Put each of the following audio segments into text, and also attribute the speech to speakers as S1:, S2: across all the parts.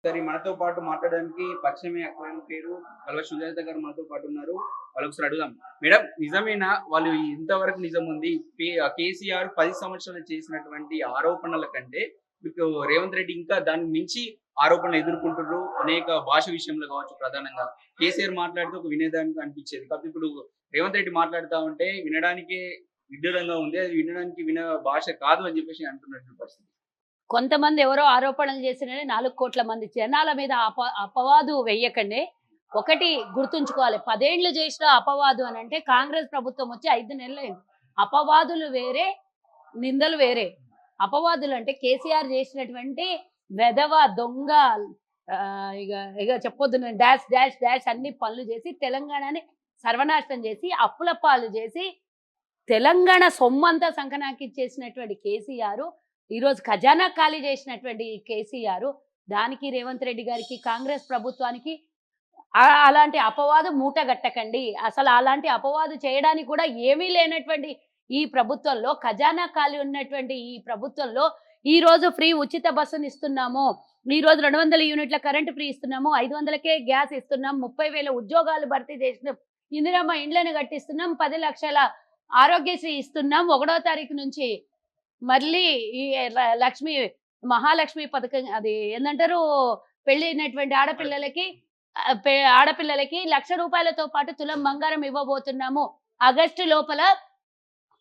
S1: సరే మనతో పాటు మాట్లాడడానికి పరిచయమే అక్రమ్ పేరు కల్వ సుజాత గారు మనతో పాటు ఉన్నారు. వాళ్ళొకసారి అడుగుదాం. మేడం నిజమేనా? వాళ్ళు ఇంతవరకు నిజం ఉంది. కేసీఆర్ 10 సంవత్సరాలు చేసినటువంటి ఆరోపణల కంటే మీకు రేవంత్ రెడ్డి ఇంకా దానికి మించి ఆరోపణలు ఎదుర్కొంటుర్రు. అనేక భాష విషయంలో కావచ్చు ప్రధానంగా. కేసీఆర్ మాట్లాడితే ఒక వినేదానికి అనిపించేది. కాకపోతే ఇప్పుడు రేవంత్ రెడ్డి మాట్లాడుతా ఉంటే వినడానికే విడ్డూరంగా ఉంది. అది వినడానికి భాష కాదు అని చెప్పేసి అంటున్నటువంటి పరిస్థితి.
S2: కొంతమంది ఎవరో ఆరోపణలు చేసినని 4,00,00,000 మంది జనాల మీద అపవాదు వెయ్యకండి. ఒకటి గుర్తుంచుకోవాలి. 10 ఏళ్ళు చేసిన అపవాదు అనంటే కాంగ్రెస్ ప్రభుత్వం వచ్చి 5 నెలలైంది. అపవాదులు వేరే, నిందలు వేరే. అపవాదులు అంటే కేసీఆర్ చేసినటువంటి వెధవ, దొంగ ఇగ ఇగ చెప్పొద్దు నేను డాష్ డాష్ డాష్ అన్ని పనులు చేసి తెలంగాణని సర్వనాశనం చేసి, అప్పుల పాలు చేసి, తెలంగాణ సొమ్మంతా సంకనాకిచ్చేసినటువంటి కేసీఆర్, ఈరోజు ఖజానా ఖాళీ చేసినటువంటి కేసీఆర్, దానికి రేవంత్ రెడ్డి గారికి కాంగ్రెస్ ప్రభుత్వానికి అలాంటి అపవాదు మూటగట్టకండి. అసలు అలాంటి అపవాదు చేయడానికి కూడా ఏమీ లేనటువంటి ఈ ప్రభుత్వంలో, ఖజానా ఖాళీ ఉన్నటువంటి ఈ ప్రభుత్వంలో ఈరోజు ఫ్రీ ఉచిత బస్సుని ఇస్తున్నాము, ఈరోజు 200 యూనిట్ల కరెంటు ఫ్రీ ఇస్తున్నాము, 500కే గ్యాస్ ఇస్తున్నాం, 30,000 ఉద్యోగాలు భర్తీ చేసినాం, ఇందిరమ్మ ఇండ్లను కట్టిస్తున్నాం, 10 లక్షల ఆరోగ్యశ్రీ ఇస్తున్నాం, 1వ తారీఖు నుంచి మళ్ళీ ఈ లక్ష్మి మహాలక్ష్మి పథకం, అది ఏందంటారు, పెళ్ళైనటువంటి ఆడపిల్లలకి ₹1,00,000తో పాటు తులం బంగారం ఇవ్వబోతున్నాము. ఆగస్టు లోపల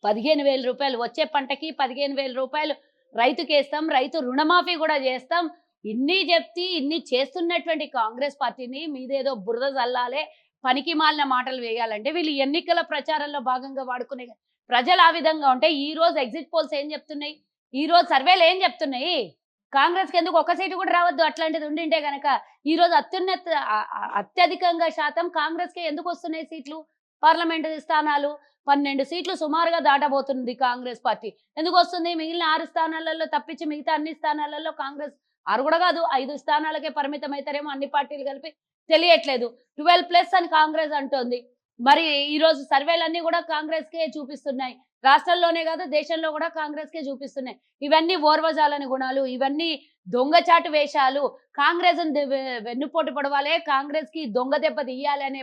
S2: 15,000 రూపాయలు, వచ్చే పంటకి 15,000 రూపాయలు రైతుకేస్తాం, రైతు రుణమాఫీ కూడా చేస్తాం. ఇన్ని చెప్తి ఇన్ని చేస్తున్నటువంటి కాంగ్రెస్ పార్టీని మీదేదో బురద జల్లాలే, పనికి మాలిన మాటలు వేయాలంటే వీళ్ళు ఎన్నికల ప్రచారంలో భాగంగా వాడుకునే ప్రజలు ఆ విధంగా ఉంటే, ఈ రోజు ఎగ్జిట్ పోల్స్ ఏం చెప్తున్నాయి, ఈ రోజు సర్వేలు ఏం చెప్తున్నాయి, కాంగ్రెస్కి ఎందుకు ఒక్క సీటు కూడా రావద్దు అట్లాంటిది ఉండింటే గనక ఈ రోజు అత్యధికంగా శాతం కాంగ్రెస్కే ఎందుకు వస్తున్నాయి సీట్లు, పార్లమెంటు స్థానాలు 12 సీట్లు సుమారుగా దాటబోతుంది కాంగ్రెస్ పార్టీ. ఎందుకు వస్తుంది? మిగిలిన 6 స్థానాలలో తప్పించి మిగతా అన్ని స్థానాలలో కాంగ్రెస్ 6 కూడా కాదు 5 స్థానాలకే పరిమితం అవుతారేమో అన్ని పార్టీలు కలిపి, తెలియట్లేదు. 12+ అని కాంగ్రెస్ అంటోంది. మరి ఈరోజు సర్వేలన్నీ కూడా కాంగ్రెస్కే చూపిస్తున్నాయి. రాష్ట్రంలోనే కాదు దేశంలో కూడా కాంగ్రెస్కే చూపిస్తున్నాయి. ఇవన్నీ ఓర్వజాలని గుణాలు, ఇవన్నీ దొంగచాటు వేషాలు. కాంగ్రెస్ వెన్నుపోటు పడవాలి, కాంగ్రెస్కి దొంగ దెబ్బ తీయాలి అనే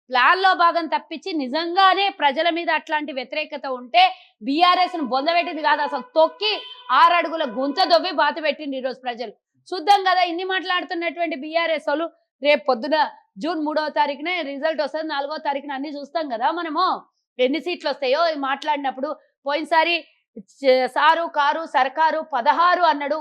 S2: ప్లాన్లో భాగం తప్పించి, నిజంగానే ప్రజల మీద అట్లాంటి వ్యతిరేకత ఉంటే బీఆర్ఎస్ను బొందబెట్టింది కాదు, అసలు తొక్కి 6 అడుగుల గుంత దొవ్వి బాత పెట్టింది ఈరోజు ప్రజలు. చూద్దాం కదా ఇన్ని మాట్లాడుతున్నటువంటి బీఆర్ఎస్ వాళ్ళు రేపు పొద్దున జూన్ 3వ తారీఖునే రిజల్ట్ వస్తుంది, 4వ తారీఖున అన్ని చూస్తాం కదా మనము ఎన్ని సీట్లు వస్తాయో మాట్లాడినప్పుడు. పోయినసారి సారు కారు సర్కారు 16 అన్నాడు,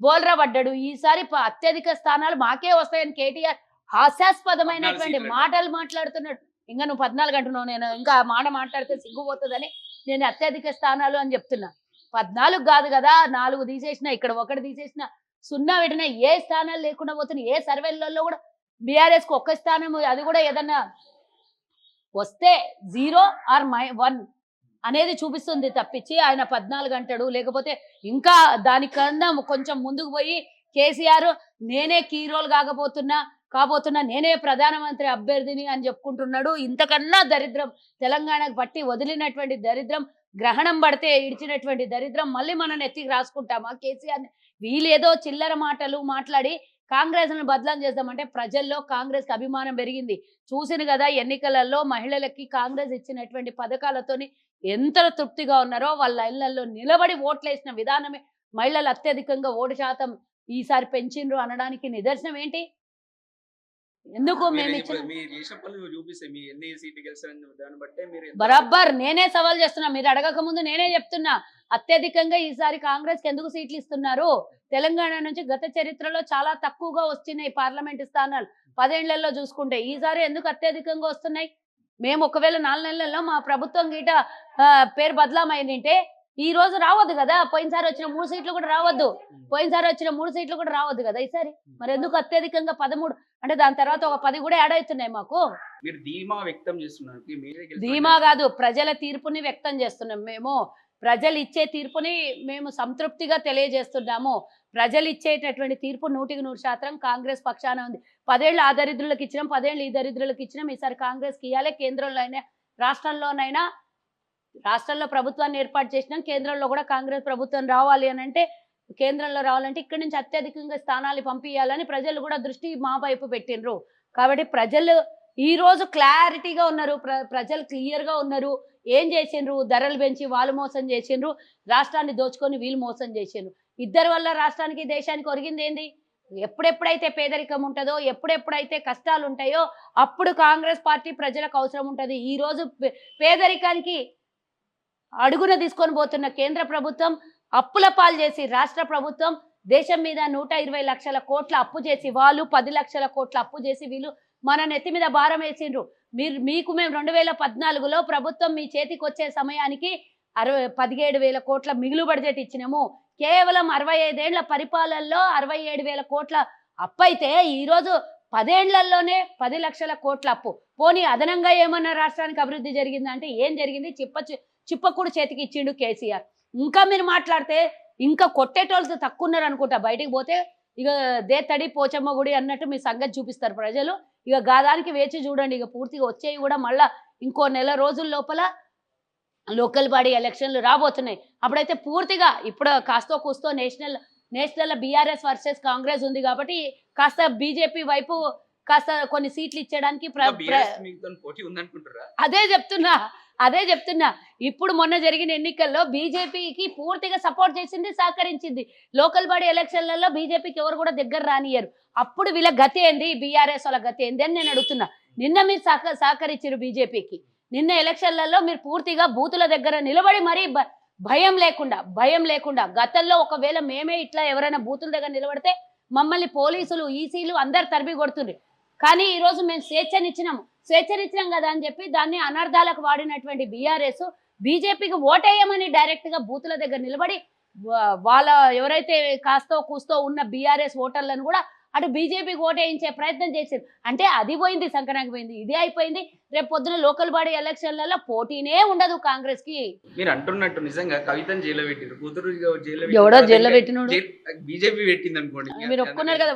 S2: బోల్రా పడ్డాడు. ఈసారి అత్యధిక స్థానాలు మాకే వస్తాయని కేటీఆర్ హాస్యాస్పదమైనటువంటి మాటలు మాట్లాడుతున్నాడు. ఇంకా నువ్వు 14 అంటున్నావు, నేను ఇంకా మాట మాట్లాడితే సిగ్గుపోతుందని నేను అత్యధిక స్థానాలు అని చెప్తున్నా. 14 కాదు కదా, 4 తీసేసిన, ఇక్కడ 1 తీసేసిన, 0 పెట్టినా ఏ స్థానాలు లేకుండా పోతున్నాయి. ఏ సర్వేలలో కూడా బీఆర్ఎస్కి 1 స్థానం, అది కూడా ఏదన్నా వస్తే 0 or 1 అనేది చూపిస్తుంది తప్పించి ఆయన 14 అంటాడు. లేకపోతే ఇంకా దానికన్నా కొంచెం ముందుకు పోయి కేసీఆర్ నేనే కీ రోల్ కాబోతున్నా, నేనే ప్రధానమంత్రి అభ్యర్థిని అని చెప్పుకుంటున్నాడు. ఇంతకన్నా దరిద్రం, తెలంగాణకు పట్టి వదిలినటువంటి దరిద్రం, గ్రహణం పడితే ఇడిచినటువంటి దరిద్రం మళ్ళీ మనం ఎత్తికి రాసుకుంటామా కేసీఆర్ని? వీళ్ళేదో చిల్లర మాటలు మాట్లాడి కాంగ్రెస్ను బదలాం చేద్దామంటే ప్రజల్లో కాంగ్రెస్కి అభిమానం పెరిగింది. చూసిన కదా ఎన్నికలలో మహిళలకి కాంగ్రెస్ ఇచ్చినటువంటి పథకాలతోని ఎంత తృప్తిగా ఉన్నారో, వాళ్ళ ఇళ్లలో నిలబడి ఓట్లేసిన విధానమే మహిళలు అత్యధికంగా ఓటు శాతం ఈసారి పెంచిండ్రు అనడానికి నిదర్శనం ఏంటి? ఎందుకు బరాబర్ నేనే సవాల్ చేస్తున్నా, మీరు అడగక ముందు నేనే చెప్తున్నా. అత్యధికంగా ఈసారి కాంగ్రెస్కి ఎందుకు సీట్లు ఇస్తున్నారు? తెలంగాణ నుంచి గత చరిత్రలో చాలా తక్కువగా వచ్చినాయి పార్లమెంటు స్థానాలు 10 ఏళ్లలో చూసుకుంటే. ఈసారి ఎందుకు అత్యధికంగా వస్తున్నాయి? మేము ఒకవేళ 4 నెలల్లో మా ప్రభుత్వం గీట పేరు బదలామైందంటే ఈ రోజు రావద్దు కదా. పోయినసారి వచ్చిన 3 సీట్లు కూడా రావద్దు కదా ఈసారి. మరి ఎందుకు అత్యధికంగా 13? అంటే దాని తర్వాత ఒక 10 కూడా యాడ్ అవుతున్నాయి మాకు.
S1: మీరు ధీమా వ్యక్తం చేస్తున్నారు.
S2: ధీమా కాదు, ప్రజల తీర్పుని వ్యక్తం చేస్తున్నాం. మేము ప్రజలు ఇచ్చే తీర్పుని మేము సంతృప్తిగా తెలియజేస్తున్నాము. ప్రజలు ఇచ్చేటటువంటి తీర్పు 100% కాంగ్రెస్ పక్షాన ఉంది. 10 ఏళ్ళు ఆ దరిద్రులకు ఇచ్చినాం, 10 ఏళ్ళు ఈ దరిద్రులకు ఇచ్చినాం. ఈసారి కాంగ్రెస్కి ఇవ్వాలి. కేంద్రంలో అయినా రాష్ట్రంలో ప్రభుత్వాన్ని ఏర్పాటు చేసినాం, కేంద్రంలో కూడా కాంగ్రెస్ ప్రభుత్వం రావాలి అని అంటే కేంద్రంలో రావాలంటే ఇక్కడి నుంచి అత్యధికంగా స్థానాలు పంపించాలని ప్రజలు కూడా దృష్టి మా వైపు పెట్టిండ్రు. కాబట్టి ప్రజలు ఈ రోజు క్లారిటీగా ఉన్నారు. ప్రజలు క్లియర్గా ఉన్నారు. ఏం చేసిండ్రు? ధరలు పెంచి వాళ్ళు మోసం చేసిండ్రు, రాష్ట్రాన్ని దోచుకొని వీళ్ళు మోసం చేసిండ్రు. ఇద్దరి వల్ల రాష్ట్రానికి దేశానికి ఒరిగింది ఏంది? ఎప్పుడెప్పుడైతే పేదరికం ఉంటుందో, ఎప్పుడెప్పుడైతే కష్టాలు ఉంటాయో అప్పుడు కాంగ్రెస్ పార్టీ ప్రజలకు అవసరం ఉంటుంది. ఈ రోజు పేదరికానికి అడుగున తీసుకొని పోతున్న కేంద్ర ప్రభుత్వం, అప్పుల పాలు చేసి రాష్ట్ర ప్రభుత్వం దేశం మీద 120 లక్షల కోట్ల అప్పు చేసి, వాళ్ళు 10 లక్షల కోట్ల అప్పు చేసి వీళ్ళు మన నెత్తి మీద భారం వేసిండ్రు. మీకు మేము 2014లో ప్రభుత్వం మీ చేతికి వచ్చే సమయానికి 17,000 కోట్ల మిగులు బడ్జెట్ ఇచ్చినాము. కేవలం 65 ఏళ్ల పరిపాలనలో 67,000 కోట్ల అప్పు అయితే ఈరోజు 10 ఏళ్లలోనే 10 లక్షల కోట్ల అప్పు. పోనీ అదనంగా ఏమన్నా రాష్ట్రానికి అభివృద్ధి జరిగిందంటే ఏం జరిగింది? చిప్పకూడు చేతికి ఇచ్చిండు కేసీఆర్. ఇంకా మీరు మాట్లాడితే ఇంకా కొట్టేటోళ్ళు తక్కువ ఉన్నారు అనుకుంటా. బయటికి పోతే ఇక దేత్తడి పోచమ్మ గుడి అన్నట్టు మీ సంగతి చూపిస్తారు ప్రజలు. ఇక గాదానికి వేచి చూడండి. ఇక పూర్తిగా వచ్చేవి కూడా మళ్ళా ఇంకో నెల రోజుల లోపల లోకల్ బాడీ ఎలక్షన్లు రాబోతున్నాయి. అప్పుడైతే పూర్తిగా ఇప్పుడు కాస్తో కూస్తో నేషనల్ బీఆర్ఎస్ వర్సెస్ కాంగ్రెస్ ఉంది కాబట్టి కాస్త బీజేపీ వైపు కాస్త కొన్ని సీట్లు ఇచ్చడానికి అదే చెప్తున్నా. ఇప్పుడు మొన్న జరిగిన ఎన్నికల్లో బీజేపీకి పూర్తిగా సపోర్ట్ చేసింది, సహకరించింది. లోకల్ బాడీ ఎలక్షన్లలో బీజేపీకి ఎవరు కూడా దగ్గర రానియరు. అప్పుడు వీళ్ళ గతి ఏంది, బీఆర్ఎస్ వాళ్ళ గతి ఏంది అని నేను అడుగుతున్నా. నిన్న మీరు సహకరించారు బీజేపీకి. నిన్న ఎలక్షన్లలో మీరు పూర్తిగా బూతుల దగ్గర నిలబడి మరీ భయం లేకుండా గతంలో ఒకవేళ మేమే ఇట్లా ఎవరైనా బూతుల దగ్గర నిలబడితే మమ్మల్ని పోలీసులు, ఈసీలు అందరు తరిమి కొడుతుండ్రు. కానీ ఈరోజు మేము స్వేచ్ఛనిచ్చినాం కదా అని చెప్పి దాన్ని అనర్థాలకు వాడినటువంటి బీఆర్ఎస్ బీజేపీకి ఓటేయమని డైరెక్ట్గా బూతుల దగ్గర నిలబడి వాళ్ళ ఎవరైతే కాస్తో కూస్తో ఉన్న బీఆర్ఎస్ ఓటర్లను కూడా అటు బీజేపీకి ఓటేయించే ప్రయత్నం చేశారు. అంటే అది పోయింది, సంక్రాంతి పోయింది, ఇది అయిపోయింది. రేపు పొద్దున లోకల్ బాడీ ఎలక్షన్లలో పోటీనే ఉండదు కాంగ్రెస్ కి.
S1: మీరు అంటున్నట్టు నిజంగా కవితను జైల్లో పెట్టిరు, కూతురు
S2: ఎవడో జైల్లో పెట్టినోడు
S1: బీజేపీ పెట్టింది అనుకోండి.
S2: మీరు ఒప్పుకున్నారు కదా.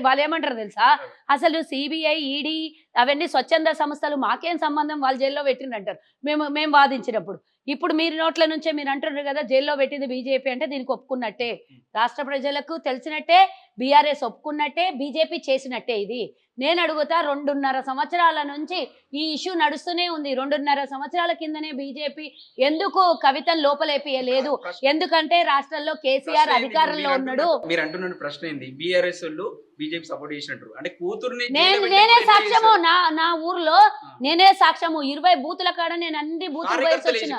S2: వాళ్ళు ఏమంటారు తెలుసా? అసలు సిబిఐ, ఈడీ అవన్నీ స్వచ్ఛంద సంస్థలు, మాకేం సంబంధం, వాళ్ళు జైల్లో పెట్టిందంటారు మేము వాదించినప్పుడు. ఇప్పుడు మీరు నోట్ల నుంచే మీరు అంటున్నారు కదా జైల్లో పెట్టింది బీజేపీ అంటే దీనికి ఒప్పుకున్నట్టే, రాష్ట్ర ప్రజలకు తెలిసినట్టే, బీఆర్ఎస్ ఒప్పుకున్నట్టే, బీజేపీ చేసినట్టే. ఇది నేను అడుగుతా, 2.5 సంవత్సరాల నుంచి ఈ ఇష్యూ నడుస్తూనే ఉంది. 2.5 సంవత్సరాల కిందనే బీజేపీ ఎందుకు కవితను లోపలేపియలేదు? ఎందుకంటే రాష్ట్రంలో కేసీఆర్ అధికారంలో ఉన్నాడు.
S1: మీరు అంటున్న ప్రశ్న ఏంది? బీఆర్ఎస్ వాళ్ళు బీజేపీ సపోర్ట్ చేసినట్టు అంటే కూతుర్ని
S2: నేనే సాక్ష్యము. నా ఊర్లో నేనే సాక్ష్యము. 20 బూతుల కాడ నేను అన్ని బూతులు వేసి వచ్చిన.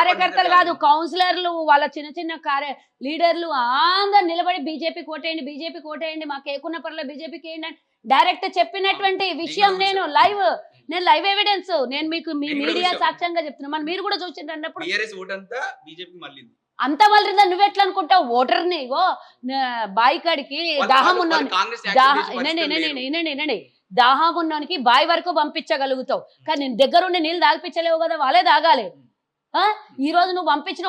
S2: కార్యకర్తలు కాదు, కౌన్సిలర్లు, వాళ్ళ చిన్న లీడర్లు అందరు నిలబడి బీజేపీకి ఓటేయండి, మాకు ఏకున్న పర్లేదు బీజేపీకి వేయండి డైరెక్ట్ చెప్పినటువంటి విషయం. నేను లైవ్ ఎవిడెన్స్ నేను మీకు మీ మీడియా సాక్ష్యంగా చెప్తున్నా. మీరు కూడా చూసిండ్రు అంత మళ్ళీ నువ్వెట్లా అనుకుంటావు? ఓటర్ని ఇగో బాయి కాడికి దాహం ఉన్నోని దాహం ఉన్నోనికి బాయి వరకు పంపించగలుగుతావు, కానీ నేను దగ్గరుండి నీళ్ళు తాగిపించలేవు కదా, వాళ్ళే తాగాలి. ఈ రోజు నువ్వు పంపించిన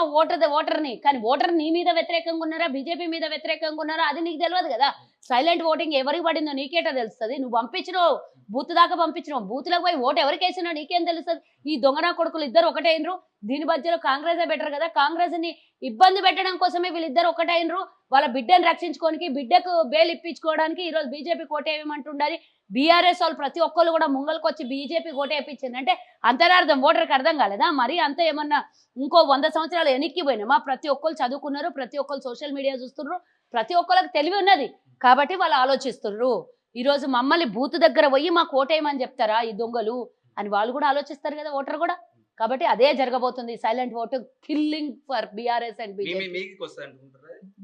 S2: ఓటర్ని, కానీ ఓటర్ నీ మీద వ్యతిరేకంగా ఉన్నారా, బీజేపీ మీద వ్యతిరేకంగా ఉన్నారా, అది నీకు తెలియదు కదా. సైలెంట్ ఓటింగ్ ఎవరికి పడిందో నీకేటో తెలుస్తుంది. నువ్వు పంపించినావు, బూత్ దాకా పంపించినావు, బూత్లకు పోయి ఓటు ఎవరికి వేసినా నీకేం తెలుస్తుంది? ఈ దొంగనా కొడుకులు ఇద్దరు ఒకటైనరు. దీని మధ్యలో కాంగ్రెస్ బెటర్ కదా. కాంగ్రెస్ ని ఇబ్బంది పెట్టడం కోసమే వీళ్ళిద్దరు ఒకటైనరు. వాళ్ళ బిడ్డను రక్షించుకోనికి, బిడ్డకు బెయిల్ ఇప్పించుకోవడానికి ఈ రోజు బీజేపీ కోటేయమంటుండాలి. బీఆర్ఎస్ వాళ్ళు ప్రతి ఒక్కరు కూడా ముంగల్కి వచ్చి బీజేపీ కోటేపించింది అంటే అంతరార్థం ఓటర్కి అర్థం కాలేదా? మరి అంత ఏమన్నా ఇంకో 100 సంవత్సరాలు వెనక్కి పోయినామా? ప్రతి ఒక్కరు చదువుకున్నారు, ప్రతి ఒక్కరు సోషల్ మీడియా చూస్తున్నారు, ప్రతి ఒక్కరికి తెలివి ఉన్నది కాబట్టి వాళ్ళు ఆలోచిస్తున్నారు. ఈరోజు మమ్మల్ని బూత్ దగ్గర పోయి మాకు ఓటేయమని చెప్తారా ఈ దొంగలు అని వాళ్ళు కూడా ఆలోచిస్తారు కదా, ఓటర్ కూడా. కాబట్టి అదే జరగబోతుంది. Silent vote killing for BRS and BJP.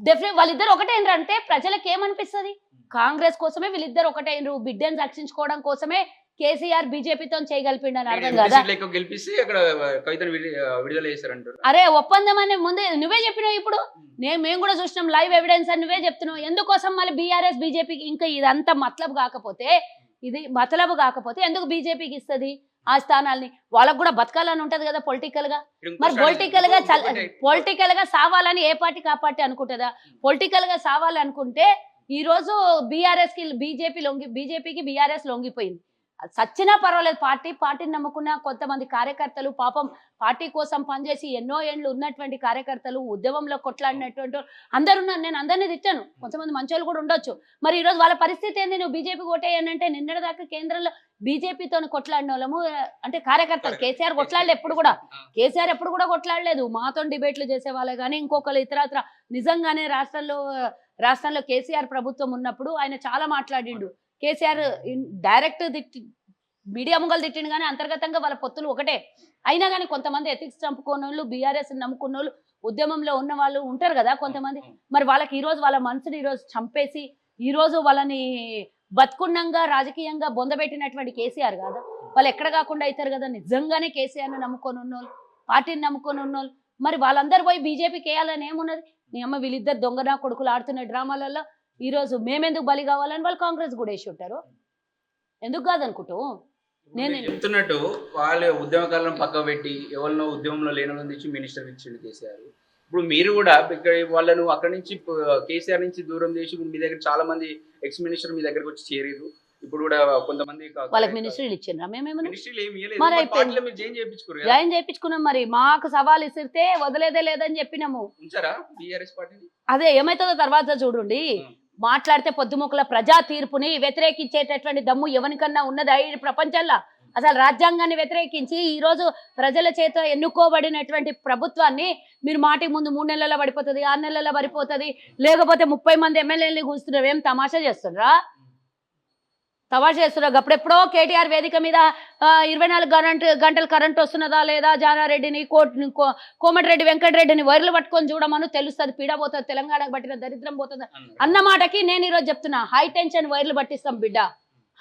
S2: Definite వాళ్ళిద్దరు ఒకటైనరు అంటే ప్రజలకు ఏమనిపిస్తుంది? కాంగ్రెస్ కోసమే వీళ్ళిద్దరు ఒకటైనరు, బిడ్డను రక్షించుకోవడం కోసమే కేసీఆర్ బీజేపీతో చేయగలిపిండని అర్థం కదా. అరే ఒప్పందం అనే ముందే నువ్వే చెప్పినావు. ఇప్పుడు మేము కూడా చూసినాం లైవ్ ఎవిడెన్స్ అని నువ్వే చెప్తున్నావు. ఎందుకోసం మళ్ళీ బీఆర్ఎస్ బీజేపీకి ఇంకా ఇదంతా మతలబు కాకపోతే ఎందుకు బీజేపీకి ఇస్తుంది ఆ స్థానాల్ని? వాళ్ళకు కూడా బతకాలని ఉంటది కదా పొలిటికల్ గా. మరి పొలిటికల్ గా సావాలని ఏ పార్టీకి ఆ పార్టీ అనుకుంటుందా? పొలిటికల్ గా సావాలి అనుకుంటే ఈ రోజు బీఆర్ఎస్ కి బీజేపీకి బీఆర్ఎస్ లొంగిపోయింది. సచ్చినా పర్వాలేదు, పార్టీని నమ్ముకున్న కొంతమంది కార్యకర్తలు పాపం పార్టీ కోసం పనిచేసి ఎన్నో ఏళ్ళు ఉన్నటువంటి కార్యకర్తలు, ఉద్యమంలో కొట్లాడినటువంటి అందరు ఉన్నారు. నేను అందరినీ తిట్టాను, కొంతమంది మంచోళ్ళు కూడా ఉండొచ్చు. మరి ఈరోజు వాళ్ళ పరిస్థితి ఏంది? నువ్వు బీజేపీ ఓటేయనంటే నిన్నటిదాకా కేంద్రంలో బీజేపీతో కొట్లాడిన వాళ్ళము, అంటే కార్యకర్తలు. కేసీఆర్ కొట్లాడలేదు ఎప్పుడు కూడా, కేసీఆర్ ఎప్పుడు కూడా కొట్లాడలేదు. మాతో డిబేట్లు చేసేవాళ్ళే కానీ ఇంకొకరు ఇతరత్ర. నిజంగానే రాష్ట్రంలో కేసీఆర్ ప్రభుత్వం ఉన్నప్పుడు ఆయన చాలా మాట్లాడిండు. కేసీఆర్ డైరెక్ట్ మీడియా ముంగలు తిట్టిండు కానీ అంతర్గతంగా వాళ్ళ పొత్తులు ఒకటే. అయినా కానీ కొంతమంది ఎథిక్స్ చంపుకున్న వాళ్ళు, బీఆర్ఎస్ నమ్ముకున్న వాళ్ళు, ఉద్యమంలో ఉన్న వాళ్ళు ఉంటారు కదా కొంతమంది. మరి వాళ్ళకి ఈరోజు వాళ్ళ మనసుని ఈరోజు చంపేసి ఈరోజు వాళ్ళని బతుకున్నంగా రాజకీయంగా బొందబెట్టినటువంటి కేసీఆర్ కాదా? వాళ్ళు ఎక్కడ కాకుండా అవుతారు కదా. నిజంగానే కేసీఆర్ని నమ్ముకొని ఉన్నోళ్ళు, పార్టీని నమ్ముకొని ఉన్నోళ్ళు, మరి వాళ్ళందరూ పోయి బీజేపీకి వేయాలని ఏమున్నది? నీ అమ్మ వీళ్ళిద్దరు దొంగనా కొడుకులు ఆడుతున్న డ్రామాలలో ఈరోజు మేమెందుకు బలి కావాలని వాళ్ళు కాంగ్రెస్ కూడా వేసి ఉంటారు. ఎందుకు కాదనుకుంటూ
S1: నేను చెప్తున్నట్టు వాళ్ళు ఉద్యమకాలను పక్క పెట్టి ఎవరినో ఉద్యమంలో లేని తెచ్చి మినిస్టర్ ఇచ్చిండు కేసీఆర్. ఇప్పుడు మీరు కూడా ఇక్కడ వాళ్ళను అక్కడి నుంచి కేసీఆర్ నుంచి దూరం చేసి మీ దగ్గర చాలా మంది ఎక్స్ మినిస్టర్ మీ దగ్గరకు వచ్చి చేరేరు. ఇప్పుడు కూడా కొంతమంది
S2: వాళ్ళకి మినిస్ట్రీలు ఇచ్చిండ్రా? మేమేమో
S1: జాయిన్
S2: చేయించుకున్నాం. మరి మాకు సవాల్ ఇస్తే వదిలేదే లేదని చెప్పినాము. అదే ఏమైతుందో తర్వాత చూడండి. మాట్లాడితే పొద్దుముకుల ప్రజా తీర్పుని వ్యతిరేకించేటటువంటి దమ్ము ఎవరికన్నా ఉన్నదా ఈ ప్రపంచంలో? అసలు రాజ్యాంగాన్ని వ్యతిరేకించి ఈరోజు ప్రజల చేత ఎన్నుకోబడినటువంటి ప్రభుత్వాన్ని మీరు మాటికి ముందు 3 నెలల్లో పడిపోతుంది, 6 నెలల్లో పడిపోతుంది, లేకపోతే 30 మంది ఎమ్మెల్యేలని కూర్చున్నారు. ఏం తమాషా చేస్తుండ్రా? అప్పుడెప్పుడో కేటీఆర్ వేదిక మీద 24 గంటలు కరెంట్ వస్తున్నదా లేదా, జానారెడ్డిని కోమటిరెడ్డి వెంకటరెడ్డిని వైర్లు పట్టుకొని చూడమను తెలుస్తుంది, పీడ పోతుంది, తెలంగాణకు పట్టిన దరిద్రం పోతుంది అన్న మాటకి నేను ఈరోజు చెప్తున్నా, హై టెన్షన్ వైర్లు పట్టిస్తాం బిడ్డ.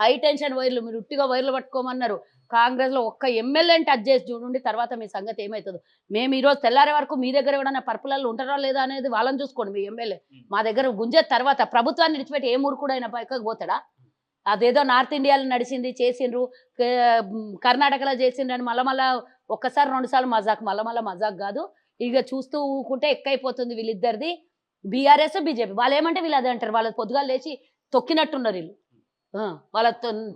S2: హై టెన్షన్ వైర్లు మీరు ఉట్టిగా వైర్లు పట్టుకోమన్నారు. కాంగ్రెస్ లో ఒక్క ఎమ్మెల్యేని టచ్ చేసి చూడండి, తర్వాత మీ సంగతి ఏమవుతుందో. మేము ఈరోజు తెల్లారే వరకు మీ దగ్గర ఎవడన్నా పర్పులలో ఉంటారా లేదా అనేది వాళ్ళని చూసుకోండి. మీ ఎమ్మెల్యే మా దగ్గర గుంజే తర్వాత ప్రభుత్వాన్ని విడిచిపెట్టి ఏ మూరు కూడా అయినా పైకి పోతాడా? అదేదో నార్త్ ఇండియాలో నడిచింది చేసిండ్రు, కర్ణాటకలో చేసిండ్రు అని మళ్ళా ఒక్కసారి 2 సార్లు మజాక్, మళ్ళా మజాక్ కాదు. ఇక చూస్తూ ఊకుంటే ఎక్కైపోతుంది వీళ్ళిద్దరిది. బీఆర్ఎస్ బీజేపీ వాళ్ళు ఏమంటే వీళ్ళు అదే అంటారు. వాళ్ళ పొద్దుగా లేచి తొక్కినట్టున్నారు వీళ్ళు, వాళ్ళ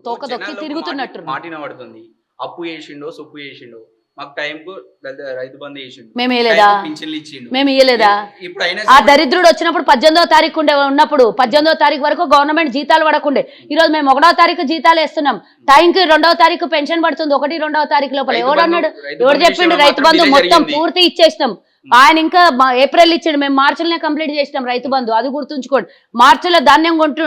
S2: తోక తొక్కి తిరుగుతున్నట్టు.
S1: మాటిన పడుతుంది. అప్పు చేసిండో సొప్పు చేసిండో, మాకు టైంకు రైతు బంధు చేసిండు,
S2: మేము ఇయ్యలేదా?
S1: పింఛన్లు ఇచ్చిండు,
S2: మేము ఇయ్యలేదా? ఆ దరిద్రుడు వచ్చినప్పుడు 18వ తారీఖు ఉన్నప్పుడు 18వ తారీఖు వరకు గవర్నమెంట్ జీతాలు పడకుండే. ఈ రోజు మేము 1వ తారీఖు జీతాలు వేస్తున్నాం. టైంకి 2వ తారీఖు పెన్షన్ పడుతుంది, 1, 2వ తారీఖు లోపల. ఎవరు అన్నాడు? ఎవరు చెప్పిండు? రైతు బంధు మొత్తం పూర్తి ఇచ్చేసినాం. ఆయన ఇంకా ఏప్రిల్ ఇచ్చాడు, మేము మార్చిలోనే కంప్లీట్ చేసినాం రైతు బంధు. అది గుర్తుంచుకోండి. మార్చిలో ధాన్యం కొంటు,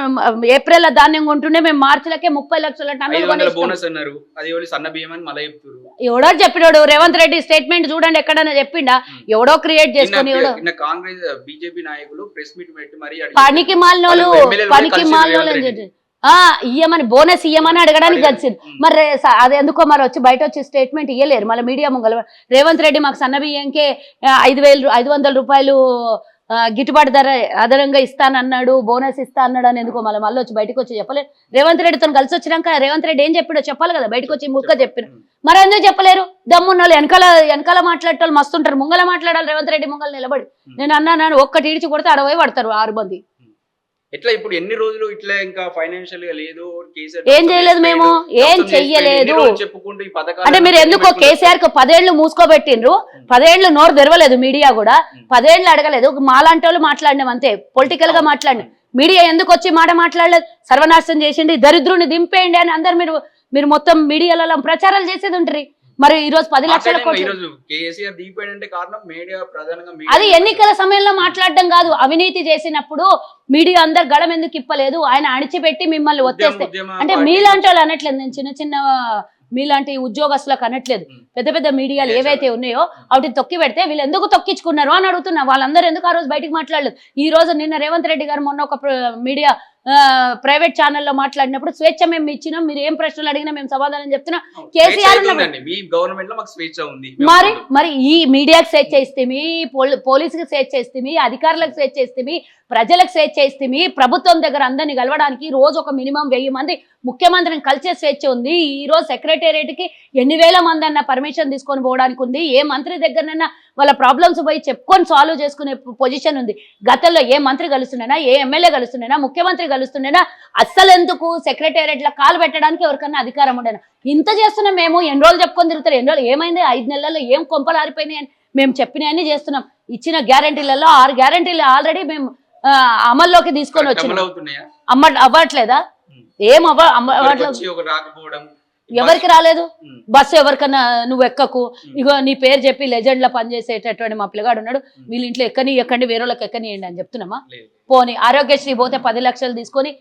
S2: ఏప్రిల్ లో ధాన్యం కొంటుండే మేము మార్చిలకే 30 లక్షల టన్నులు
S1: బోనస్ అన్నారు. అది సన్న బియ్యం అని మళ్ళీ చెప్తారు.
S2: ఎవడో చెప్పినాడు? రేవంత్ రెడ్డి స్టేట్మెంట్ చూడండి, ఎక్కడన్నా చెప్పిండా? ఎవడో క్రియేట్ చేసుకుని
S1: కాంగ్రెస్ బీజేపీ నాయకులు ప్రెస్ మీట్ పెట్టి మరి
S2: పనికి మాలినోళ్ళు అని చెప్పి ఇయ్యమని, బోనస్ ఇయ్యమని అడగడానికి కలిసింది. మరి అది ఎందుకో మరి వచ్చి బయట వచ్చి స్టేట్మెంట్ ఇయ్యలేరు. మళ్ళీ మీడియా ముంగల రేవంత్ రెడ్డి మాకు సన్న బియ్యంకే 500 రూపాయలు గిట్టుబాటు ధర అదనంగా ఇస్తానన్నాడు, బోనస్ ఇస్తా అన్నాడు అని ఎందుకో మళ్ళీ వచ్చి బయటకు వచ్చి చెప్పలేదు. రేవంత్ రెడ్డితో కలిసి వచ్చినాక రేవంత్ రెడ్డి ఏం చెప్పాడో చెప్పాలి కదా, బయటకు వచ్చి ముక్క చెప్పిన. మరి ఎందుకు చెప్పలేరు? దమ్మున్న వాళ్ళు వెనకాల మాట్లాడేటోళ్ళు మస్తుంటారు, ముంగల మాట్లాడాలి. రేవంత్ రెడ్డి ముంగల నిలబడి నేను అన్నాను ఒక్కటి ఈడ్చి కొడితే అడవై పడతారు 6 మంది.
S1: ఎట్లా ఇప్పుడు ఎన్ని రోజులు ఇట్లా ఇంకా ఫైనాన్షియల్ గా లేదు,
S2: ఏం చేయలేదు, మేము ఏం చెయ్యలేదు
S1: చెప్పుకుంటూ ఈ
S2: అంటే మీరు ఎందుకో కేసీఆర్ కు 10 ఏళ్ళు మూసుకోబెట్టిండ్రు, 10 ఏళ్ళు నోరు తెరవలేదు మీడియా కూడా, 10 ఏళ్ళు అడగలేదు. మాలాంటి వాళ్ళు మాట్లాడినాం అంతే, పొలిటికల్ గా మాట్లాడినాం. మీడియా ఎందుకు వచ్చి మాట మాట్లాడలేదు? సర్వనాశనం చేసిండి, దరిద్రుని దింపేయండి అని అందరు మీరు మొత్తం మీడియాలలో ప్రచారాలు చేసేది ఉంటారు. మరి ఈ రోజు 10 లక్షల కోట్లు అది ఎన్నికల సమయంలో మాట్లాడడం కాదు, అవినీతి చేసినప్పుడు మీడియా అందరు గళం ఎందుకు ఇప్పలేదు? ఆయన అణిచిపెట్టి మిమ్మల్ని వచ్చేస్తే అంటే మీలాంటి వాళ్ళు అనట్లేదు, నేను చిన్న మీలాంటి ఉద్యోగస్తులకు అనట్లేదు. పెద్ద మీడియాలు ఏవైతే ఉన్నాయో వాటిని తొక్కి పెడితే వీళ్ళు ఎందుకు తొక్కించుకున్నారు అని అడుగుతున్నా. వాళ్ళందరూ ఎందుకు ఆ రోజు బయటకు మాట్లాడలేదు? ఈ రోజు నిన్న రేవంత్ రెడ్డి గారు మొన్న ఒక మీడియా ప్రైవేట్ ఛానల్లో మాట్లాడినప్పుడు స్వేచ్ఛ మేము ఇచ్చినాం, మీరు ఏం ప్రశ్నలు అడిగినా మేము సమాధానం చెప్తున్నాం. కేసీఆర్ మరి ఈ మీడియాకి స్వేచ్ఛ ఇస్తేమి, పోలీసుకి స్వేచ్ఛ ఇస్తేమి, అధికారులకు స్వేచ్ఛ ఇస్తేమి, ప్రజలకు స్వేచ్ఛ ఇస్తేమి, ప్రభుత్వం దగ్గర అందరినీ కలవడానికి రోజు ఒక మినిమం 1000 మంది ముఖ్యమంత్రిని కలిసే స్వేచ్ఛ ఉంది. ఈ రోజు సెక్రటేరియట్ కి ఎన్ని వేల మంది అన్న పర్మిషన్ తీసుకొని పోవడానికి ఉంది. ఏ మంత్రి దగ్గరనైనా వాళ్ళ ప్రాబ్లమ్స్ పోయి చెప్పుకొని సాల్వ్ చేసుకునే పొజిషన్ ఉంది. గతంలో ఏ మంత్రి కలుస్తుండేనా, ఏ ఎమ్మెల్యే కలుస్తుండేనా, ముఖ్యమంత్రి కలుస్తుండేనా, అస్సలు ఎందుకు సెక్రటేరియట్లో కాలు పెట్టడానికి ఎవరికన్నా అధికారం ఉండేనా? ఇంత చేస్తున్నాం మేము, ఎన్ని రోజులు చెప్పుకొని తిరుగుతారు, ఎన్ని రోజులు ఏమైంది, 5 నెలల్లో ఏం కొంపలు ఆరిపోయినాయి అని మేము చెప్పినవన్నీ చేస్తున్నాం. ఇచ్చిన గ్యారంటీలలో 6 గ్యారంటీలు ఆల్రెడీ మేము అమల్లోకి తీసుకొని వచ్చినాం. అవ్వట్లేదా? ఏం
S1: రాకపోవడం
S2: ఎవరికి రాలేదు. బస్సు ఎవరికన్నా నువ్వు ఎక్కకు, ఇగో నీ పేరు చెప్పి లెజెండ్ లా పనిచేసేటటువంటి మా పిల్లగాడు ఉన్నాడు, వీళ్ళ ఇంట్లో ఎక్కండి వేరే వాళ్ళకి ఎక్కనియండి అని చెప్తున్నామా? పోనీ ఆరోగ్యశ్రీ పోతే 10 లక్షలు తీసుకొని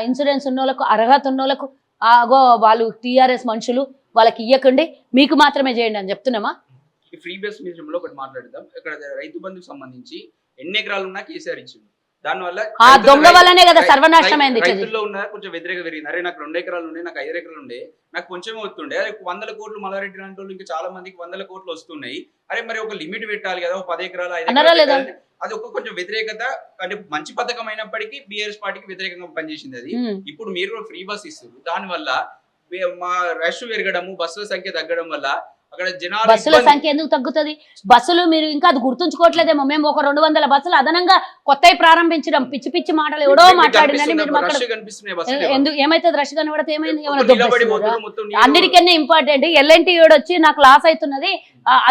S2: ఇన్సూరెన్స్ ఉన్నోళ్ళకు, అర్హత ఉన్నోళ్ళకు ఆగో వాళ్ళు టీఆర్ఎస్ మనుషులు వాళ్ళకి ఇయ్యకండి, మీకు మాత్రమే చేయండి అని చెప్తున్నామా?
S1: ఫ్రీ బస్ విషయంలో ఒకటి మాట్లాడదాం. ఇక్కడ రైతు బంధుకు సంబంధించి ఎన్ని ఎకరాలు ఉన్నా కేసీఆర్ ఇచ్చింది. దానివల్ల
S2: ఆ దొంగ వల్లనే కదా సర్వనాశనమైంది.
S1: రైతుల్లో ఉన్న కొంచెం వ్యతిరేక పెరిగింది. అరే నాకు 2 ఎకరాలు ఉండే, నాకు 5 ఎకరాలు ఉండే, నాకు కొంచెమే వస్తుండే, అరే 100 కోట్లు మల్లారెడ్డి లాంటి వాళ్ళు ఇంకా చాలా మందికి 100 కోట్లు వస్తున్నాయి, అరే మరి ఒక లిమిట్ పెట్టాలి కదా, 10 ఎకరాలు 5 ఎకరాలు. అది ఒక కొంచెం వ్యతిరేకత, అంటే మంచి పథకం అయినప్పటికీ బీఆర్ఎస్ పార్టీకి వ్యతిరేకంగా పనిచేసింది అది. ఇప్పుడు మీరు కూడా ఫ్రీ బస్ ఇస్తారు, దానివల్ల మా రష్ పెరగడము, బస్సుల సంఖ్య తగ్గడం వల్ల అక్కడ జనాలు,
S2: బస్సుల సంఖ్య ఎందుకు తగ్గుతుంది? బస్సులు మీరు ఇంకా అది గుర్తుంచుకోవట్లేదేమో. మేము ఒక 200 బస్సులు అదనంగా కొత్తవి ప్రారంభించడం, పిచ్చి పిచ్చి మాటలు ఎవడో మాట్లాడిందని మీరు ఎందుకు ఏమైతుంది? రష్ కనబడితే ఏమైంది? అన్నిటికన్నా ఇంపార్టెంట్ ఎల్ఎన్టీ వచ్చి నాకు లాస్ అవుతున్నది,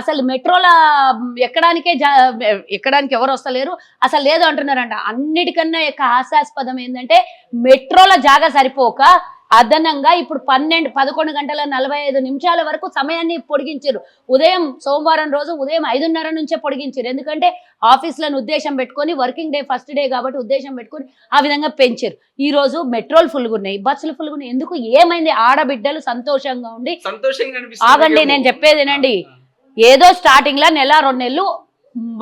S2: అసలు మెట్రోల ఎక్కడానికి ఎవరు వస్తలేరు, అసలు లేదు అంటున్నారంట. అన్నిటికన్నా హాస్యాస్పదం ఏంటంటే మెట్రోల జాగా సరిపోక అదనంగా ఇప్పుడు 11 గంటల 45 నిమిషాల వరకు సమయాన్ని పొడిగించారు. ఉదయం సోమవారం రోజు ఉదయం 5:30 నుంచే పొడిగించారు. ఎందుకంటే ఆఫీసులను ఉద్దేశం పెట్టుకొని, వర్కింగ్ డే ఫస్ట్ డే కాబట్టి ఉద్దేశం పెట్టుకొని ఆ విధంగా పెంచారు. ఈ రోజు మెట్రోలు ఫుల్గా ఉన్నాయి, బస్సులు ఫుల్గా ఉన్నాయి. ఎందుకు? ఏమైంది? ఆడబిడ్డలు సంతోషంగా ఉండి, ఆగండి నేను చెప్పేదేనండి, ఏదో స్టార్టింగ్ లా 1-2 నెలలు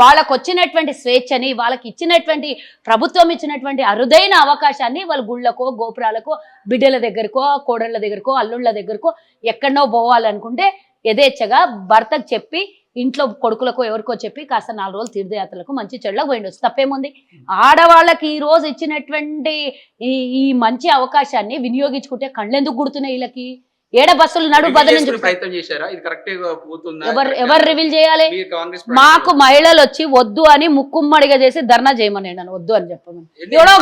S2: వాళ్ళకు వచ్చినటువంటి స్వేచ్ఛని, వాళ్ళకి ఇచ్చినటువంటి ప్రభుత్వం ఇచ్చినటువంటి అరుదైన అవకాశాన్ని వాళ్ళు గుళ్ళకో, గోపురాలకో, బిడ్డల దగ్గరకో, కోడళ్ళ దగ్గరకో, అల్లుళ్ళ దగ్గరకో ఎక్కడనో పోవాలనుకుంటే యథేచ్ఛగా భర్తకు చెప్పి, ఇంట్లో కొడుకులకో ఎవరికో చెప్పి కాస్త 4 రోజులు తీర్థయాత్రలకు మంచి చెడులకు పోయిండొచ్చు. తప్పేముంది? ఆడవాళ్ళకి ఈ రోజు ఇచ్చినటువంటి ఈ మంచి అవకాశాన్ని వినియోగించుకుంటే కళ్ళెందుకు గుడుతున్నాయి వీళ్ళకి? ఏడ బస్సులు నడు బదులు ఎవరు రివీల్ చేయాలి? మాకు మహిళలు వచ్చి వద్దు అని ముక్కుమ్మడిగా చేసి ధర్నా చేయమని నన్ను వద్దు అని చెప్పమని, ఎవడో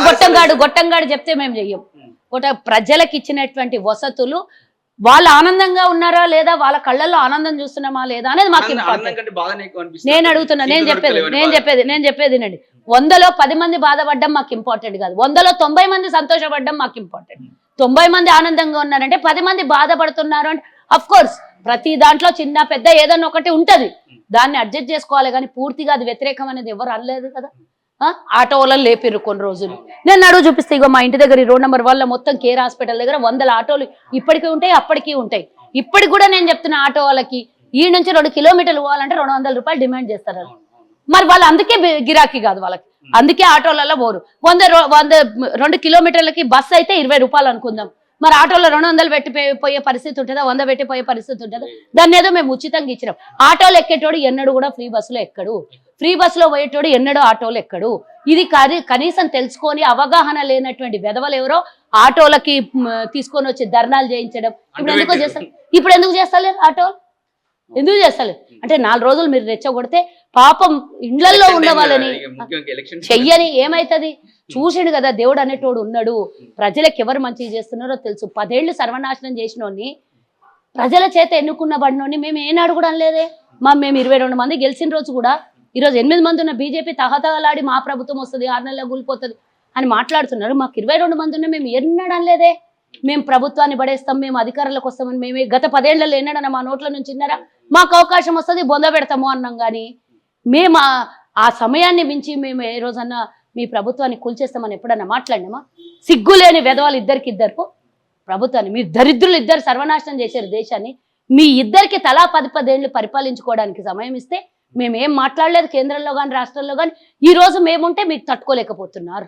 S2: గొట్టంగాడు చెప్తే మేము చెయ్యం. ప్రజలకు ఇచ్చినటువంటి వసతులు వాళ్ళు ఆనందంగా ఉన్నారా లేదా, వాళ్ళ కళ్ళల్లో ఆనందం చూస్తున్నామా లేదా అనేది మాకు ఇంపార్టెంట్. నేను అడుగుతున్నా, నేను చెప్పేది నండి, 100లో 10 మంది బాధపడడం మాకు ఇంపార్టెంట్ కాదు, 100లో 90 మంది సంతోషపడడం మాకు ఇంపార్టెంట్. 90 మంది ఆనందంగా ఉన్నారంటే 10 మంది బాధపడుతున్నారు అంటే అఫ్ కోర్స్ ప్రతి దాంట్లో చిన్న పెద్ద ఏదన్నా ఒకటి ఉంటది, దాన్ని అడ్జస్ట్ చేసుకోవాలి. కానీ పూర్తిగా అది వ్యతిరేకం అనేది ఎవరు అనలేదు కదా. ఆటో వాళ్ళని లేపిర్రు కొన్ని రోజులు. నేను అడుగు చూపిస్తే, ఇగో మా ఇంటి దగ్గర ఈ రోడ్ నెంబర్ 1 మొత్తం కేర్ హాస్పిటల్ దగ్గర 100 ఆటోలు ఇప్పటికీ ఉంటాయి, అప్పటికీ ఉంటాయి. ఇప్పటికి కూడా నేను చెప్తున్నా ఆటో వాళ్ళకి, ఈ నుంచి 2 కిలోమీటర్లు పోవాలంటే 200 రూపాయలు డిమాండ్ చేస్తారు. మరి వాళ్ళు అందుకే గిరాకీ కాదు వాళ్ళకి, అందుకే ఆటోలలో పోరు. 2 కిలోమీటర్లకి బస్సు అయితే 20 రూపాయలు అనుకుందాం, మరి ఆటోలో 200 పెట్టి పోయే పరిస్థితి ఉంటుందా, 100 పెట్టి పోయే పరిస్థితి ఉంటుందా? దాన్ని ఏదో మేము ఉచితంగా ఇచ్చినాం. ఆటోలు ఎక్కేటోడు ఎన్నడూ కూడా ఫ్రీ బస్సులో ఎక్కడు, ఫ్రీ బస్సులో పోయేటోడు ఎన్నడూ ఆటోలు ఎక్కడు. ఇది కనీసం తెలుసుకొని అవగాహన లేనటువంటి వెధవలు ఎవరో ఆటోలకి తీసుకొని వచ్చి ధర్నాలు చేయించడం ఇప్పుడు ఎందుకు చేస్తలేరు? ఆటోలు ఎందుకు చేస్తలేదు అంటే 4 రోజులు మీరు రెచ్చగొడితే పాపం ఇండ్లల్లో ఉన్న వాళ్ళని చెయ్యని ఏమైతుంది? చూసిండు కదా దేవుడు అనేటోడు ఉన్నాడు, ప్రజలకు ఎవరు మంచి చేస్తున్నారో తెలుసు. 10 ఏళ్ళు సర్వనాశనం చేసినోని, ప్రజల చేత ఎన్నుకున్న బడినోని మేము ఏనాడు కూడా అనలేదే. మేము 22 మంది గెలిచిన రోజు కూడా, ఈరోజు 8 మంది ఉన్న బీజేపీ తహతలాడి మా ప్రభుత్వం వస్తుంది 6 నెలల్లో కూలిపోతుంది అని మాట్లాడుతున్నారు. మాకు 22 మంది ఉన్నా మేము ఎన్నడూ అనలేదే. మేము ప్రభుత్వాన్ని పడేస్తాం, మేము అధికారంలోకి వస్తామని మేము గత 10 ఏళ్లలో ఎన్నడన్నా మా నోట్ల నుంచి విన్నారా? మాకు అవకాశం వస్తుంది బొంద పెడతాము అన్నాం. కానీ మేము ఆ సమయాన్ని మించి మేము ఏ రోజన్నా మీ ప్రభుత్వాన్ని కూల్చేస్తామని ఎప్పుడన్నా మాట్లాడినామా? సిగ్గులేని వెధవాళ్ళు ఇద్దరికి ప్రభుత్వాన్ని, మీరు దరిద్రులు ఇద్దరు సర్వనాశనం చేశారు దేశాన్ని. మీ ఇద్దరికి తలా 10 ఏళ్ళు పరిపాలించుకోవడానికి సమయం ఇస్తే మేమేం మాట్లాడలేదు కేంద్రంలో కానీ రాష్ట్రంలో కానీ. ఈరోజు మేముంటే మీకు తట్టుకోలేకపోతున్నారు.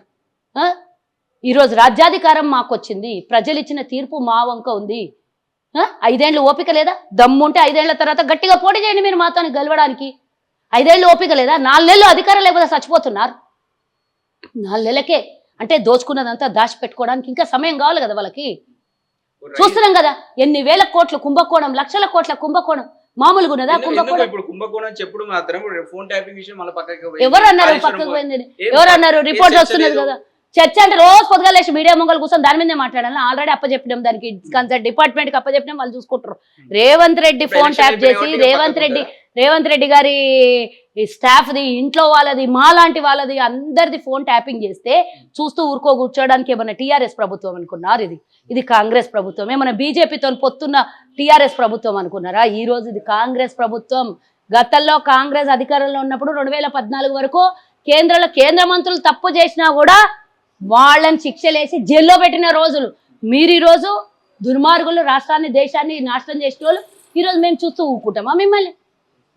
S2: ఈరోజు రాజ్యాధికారం మాకు వచ్చింది, ప్రజలు ఇచ్చిన తీర్పు మా వంక ఉంది. 5 ఏళ్ళు ఓపిక లేదా? దమ్ముంటే 5 ఏళ్ల తర్వాత గట్టిగా పోటీ చేయండి మీరు మాతో గెలవడానికి. 5 ఏళ్ళు ఓపిక లేదా? 4 నెలలు అధికారం లేకపోతే చచ్చిపోతున్నారు. 4 నెలలకే అంటే దోచుకున్నదంతా దాచి పెట్టుకోవడానికి ఇంకా సమయం కావాలి కదా వాళ్ళకి. చూస్తున్నాం కదా ఎన్ని వేల కోట్లు కుంభకోణం, లక్షల కోట్ల కుంభకోణం. మామూలుగా ఉన్నదా కుంభకోణం?
S1: ఇప్పుడు కుంభకోణం చెప్పుడు మాత్రం ఫోన్ ట్యాపింగ్ విషయం మళ్ళీ పక్కకి
S2: ఎవరు అన్నారు పక్కకు పోయింది? ఎవరు అన్నారు? రిపోర్ట్ వస్తున్నది కదా. చర్చ అంటే రోజు పొద్దుగా లేచి మీడియా ముంగలు కూర్చొని దాని మీదే మాట్లాడాలి. ఆల్రెడీ అప్పచెప్పినాం, దానికి కన్సర్ట్ డిపార్ట్మెంట్ కి అప్పచెప్పినాం, వాళ్ళు చూసుకుంటారు. రేవంత్ రెడ్డి ఫోన్ ట్యాప్ చేసి రేవంత్ రెడ్డి గారి స్టాఫ్ ది, ఇంట్లో వాళ్ళది, మా లాంటి వాళ్ళది అందరిది ఫోన్ ట్యాపింగ్ చేస్తే చూస్తూ ఊరుకో కూర్చోడానికి ఏమన్నా టీఆర్ఎస్ ప్రభుత్వం అనుకున్నారు? ఇది కాంగ్రెస్ ప్రభుత్వం. ఏమన్నా బీజేపీతో పొత్తున్న టీఆర్ఎస్ ప్రభుత్వం అనుకున్నారా? ఈ రోజు ఇది కాంగ్రెస్ ప్రభుత్వం. గతంలో కాంగ్రెస్ అధికారంలో ఉన్నప్పుడు 2014 వరకు కేంద్ర మంత్రులు తప్పు చేసినా కూడా వాళ్ళని శిక్షలేసి జైల్లో పెట్టిన రోజులు. మీరు ఈరోజు దుర్మార్గులు, రాష్ట్రాన్ని దేశాన్ని నాశనం చేసిన వాళ్ళు ఈరోజు మేము చూస్తూ ఊరుకుంటామా? మిమ్మల్ని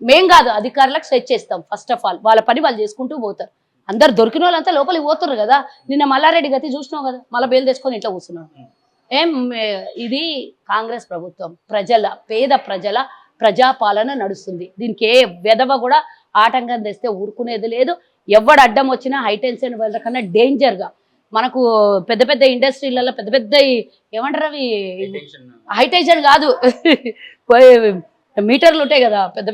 S2: మేం కాదు, అధికారులకు సెట్ చేస్తాం. ఫస్ట్ ఆఫ్ ఆల్ వాళ్ళ పని వాళ్ళు చేసుకుంటూ పోతారు. అందరు దొరికిన వాళ్ళంతా లోపలికి పోతున్నారు కదా. నిన్న మల్లారెడ్డి గతి చూసినావు కదా, మళ్ళీ బెయిల్ తెచ్చుకొని ఇంట్లో కూర్చున్నాడు. ఇది కాంగ్రెస్ ప్రభుత్వం. పేద ప్రజల ప్రజాపాలన నడుస్తుంది. దీనికి ఏ వెధవ కూడా ఆటంకం తెస్తే ఊరుకునేది లేదు. ఎవడు అడ్డం వచ్చినా హైటెన్షన్ వాళ్ళకన్నా డేంజర్గా మనకు పెద్ద పెద్ద ఇండస్ట్రీలలో పెద్ద ఏమంటారు అవి, హైటెన్షన్ కాదు మీటర్లు ఉంటాయి కదా పెద్ద,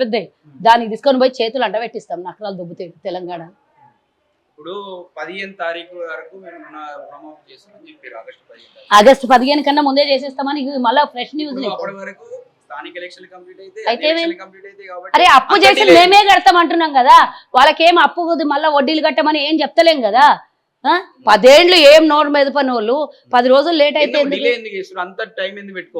S2: దానికి తీసుకొని పోయి చేతులు అంటబెట్టిస్తాం నకరాలు దొబ్బుతాయి తెలంగాణ.
S1: ఇప్పుడు 15 తారీఖు వరకు
S2: ఆగస్టు 15 కన్నా ముందే చేసేస్తామని మళ్ళీ ఫ్రెష్ న్యూస్. అరే అప్పు చేసి మేమే కడతాం అంటున్నాం కదా, వాళ్ళకేం అప్పు మళ్ళీ వడ్డీలు కట్టమని ఏం చెప్తలేం కదా. 10 ఏళ్ళు ఏం నోరు మీద పనోళ్ళు 10 రోజులు లేట్ అయితే